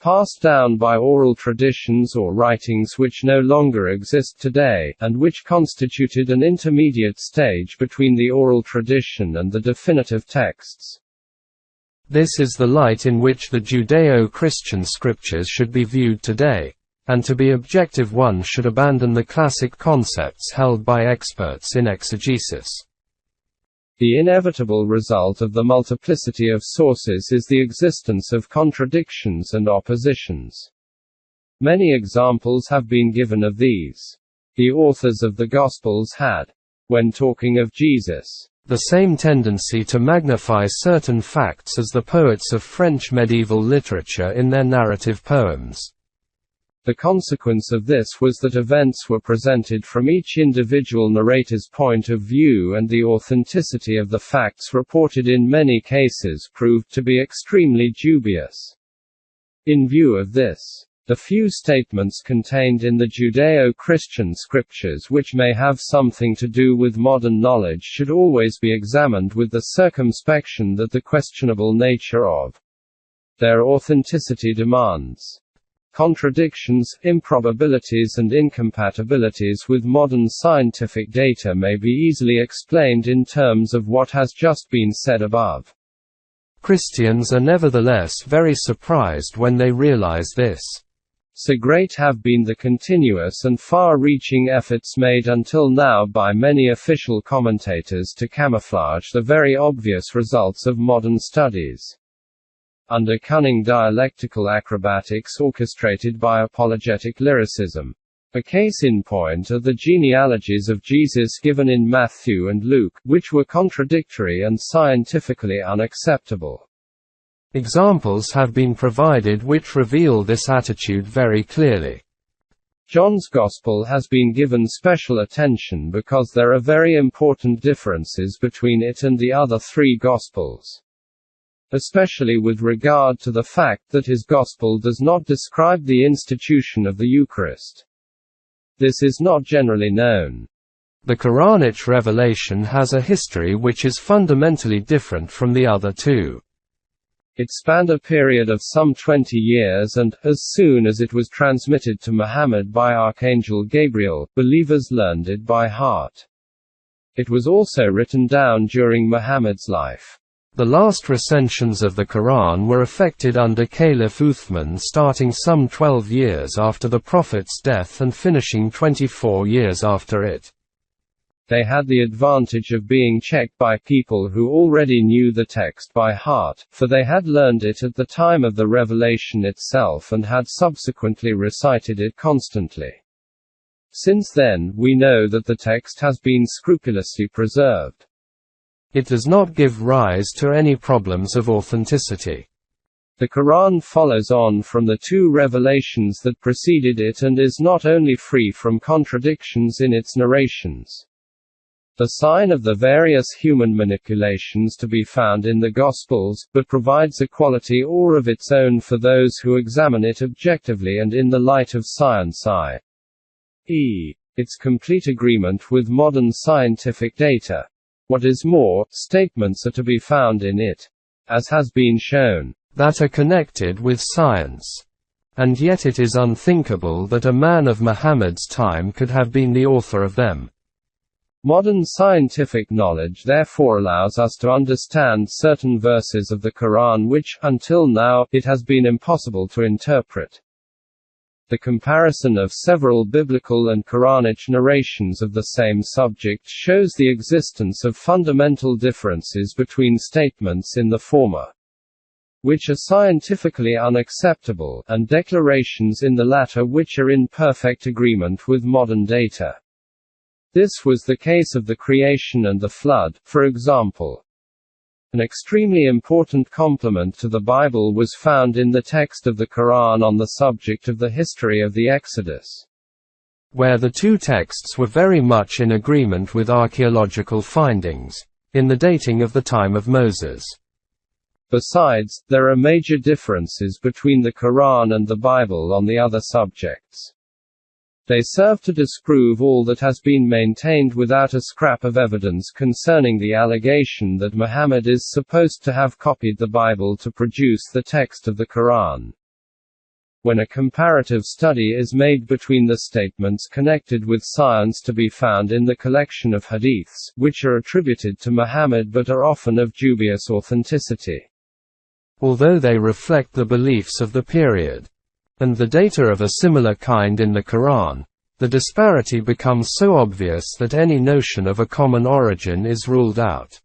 Passed down by oral traditions or writings which no longer exist today, and which constituted an intermediate stage between the oral tradition and the definitive texts. This is the light in which the Judeo-Christian scriptures should be viewed today, and to be objective one should abandon the classic concepts held by experts in exegesis. The inevitable result of the multiplicity of sources is the existence of contradictions and oppositions. Many examples have been given of these. The authors of the Gospels had, when talking of Jesus, the same tendency to magnify certain facts as the poets of French medieval literature in their narrative poems. The consequence of this was that events were presented from each individual narrator's point of view, and the authenticity of the facts reported in many cases proved to be extremely dubious. In view of this, the few statements contained in the Judeo-Christian scriptures which may have something to do with modern knowledge should always be examined with the circumspection that the questionable nature of their authenticity demands. Contradictions, improbabilities and incompatibilities with modern scientific data may be easily explained in terms of what has just been said above. Christians are nevertheless very surprised when they realize this. So great have been the continuous and far-reaching efforts made until now by many official commentators to camouflage the very obvious results of modern studies. Under cunning dialectical acrobatics orchestrated by apologetic lyricism. A case in point are the genealogies of Jesus given in Matthew and Luke, which were contradictory and scientifically unacceptable. Examples have been provided which reveal this attitude very clearly. John's Gospel has been given special attention because there are very important differences between it and the other three Gospels. Especially with regard to the fact that his Gospel does not describe the institution of the Eucharist. This is not generally known. The Quranic revelation has a history which is fundamentally different from the other two. It spanned a period of some 20 years and, as soon as it was transmitted to Muhammad by Archangel Gabriel, believers learned it by heart. It was also written down during Muhammad's life. The last recensions of the Quran were effected under Caliph Uthman, starting some 12 years after the Prophet's death and finishing 24 years after it. They had the advantage of being checked by people who already knew the text by heart, for they had learned it at the time of the revelation itself and had subsequently recited it constantly. Since then, we know that the text has been scrupulously preserved. It does not give rise to any problems of authenticity. The Quran follows on from the two revelations that preceded it and is not only free from contradictions in its narrations. The sign of the various human manipulations to be found in the Gospels, but provides a quality or of its own for those who examine it objectively and in the light of science, i.e., its complete agreement with modern scientific data. What is more, statements are to be found in it, as has been shown, that are connected with science. And yet it is unthinkable that a man of Muhammad's time could have been the author of them. Modern scientific knowledge therefore allows us to understand certain verses of the Quran which, until now, it has been impossible to interpret. The comparison of several biblical and Quranic narrations of the same subject shows the existence of fundamental differences between statements in the former, which are scientifically unacceptable, and declarations in the latter which are in perfect agreement with modern data. This was the case of the creation and the flood, for example. An extremely important complement to the Bible was found in the text of the Quran on the subject of the history of the Exodus, where the two texts were very much in agreement with archaeological findings, in the dating of the time of Moses. Besides, there are major differences between the Quran and the Bible on the other subjects. They serve to disprove all that has been maintained without a scrap of evidence concerning the allegation that Muhammad is supposed to have copied the Bible to produce the text of the Quran. When a comparative study is made between the statements connected with science to be found in the collection of hadiths, which are attributed to Muhammad but are often of dubious authenticity, although they reflect the beliefs of the period, and the data of a similar kind in the Quran, the disparity becomes so obvious that any notion of a common origin is ruled out.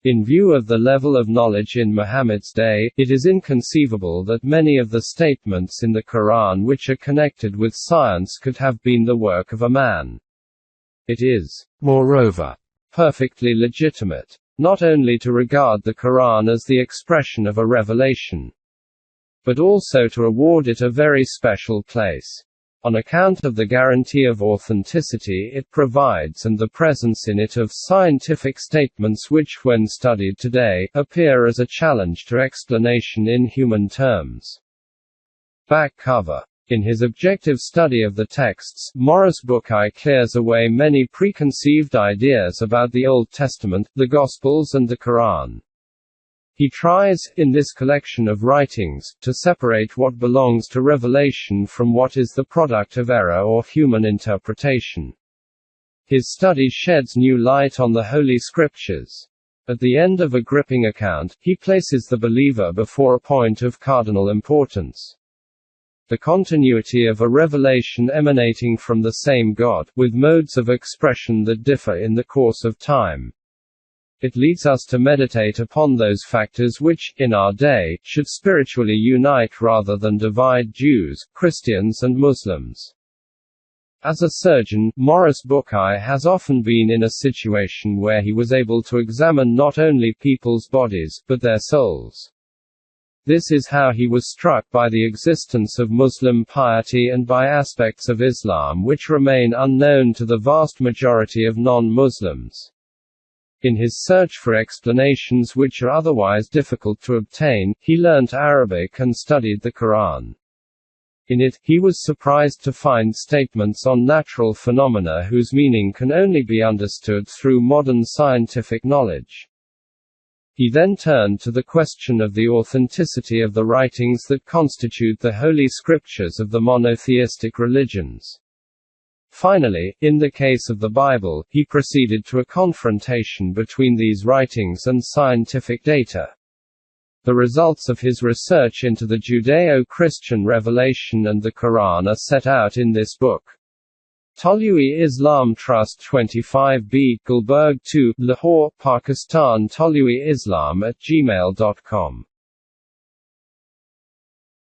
In view of the level of knowledge in Muhammad's day, it is inconceivable that many of the statements in the Quran which are connected with science could have been the work of a man. It is, moreover, perfectly legitimate, not only to regard the Quran as the expression of a revelation, but also to award it a very special place, on account of the guarantee of authenticity it provides and the presence in it of scientific statements which, when studied today, appear as a challenge to explanation in human terms. Back cover. In his objective study of the texts, Maurice Bucaille clears away many preconceived ideas about the Old Testament, the Gospels and the Quran. He tries, in this collection of writings, to separate what belongs to revelation from what is the product of error or human interpretation. His study sheds new light on the Holy Scriptures. At the end of a gripping account, he places the believer before a point of cardinal importance. The continuity of a revelation emanating from the same God, with modes of expression that differ in the course of time. It leads us to meditate upon those factors which, in our day, should spiritually unite rather than divide Jews, Christians and Muslims. As a surgeon, Maurice Bucaille has often been in a situation where he was able to examine not only people's bodies, but their souls. This is how he was struck by the existence of Muslim piety and by aspects of Islam which remain unknown to the vast majority of non-Muslims. In his search for explanations which are otherwise difficult to obtain, he learnt Arabic and studied the Quran. In it, he was surprised to find statements on natural phenomena whose meaning can only be understood through modern scientific knowledge. He then turned to the question of the authenticity of the writings that constitute the Holy Scriptures of the monotheistic religions. Finally, in the case of the Bible, he proceeded to a confrontation between these writings and scientific data. The results of his research into the Judeo-Christian revelation and the Quran are set out in this book. Tolui Islam Trust 25B, Gulberg 2, Lahore, Pakistan. toluiislam@gmail.com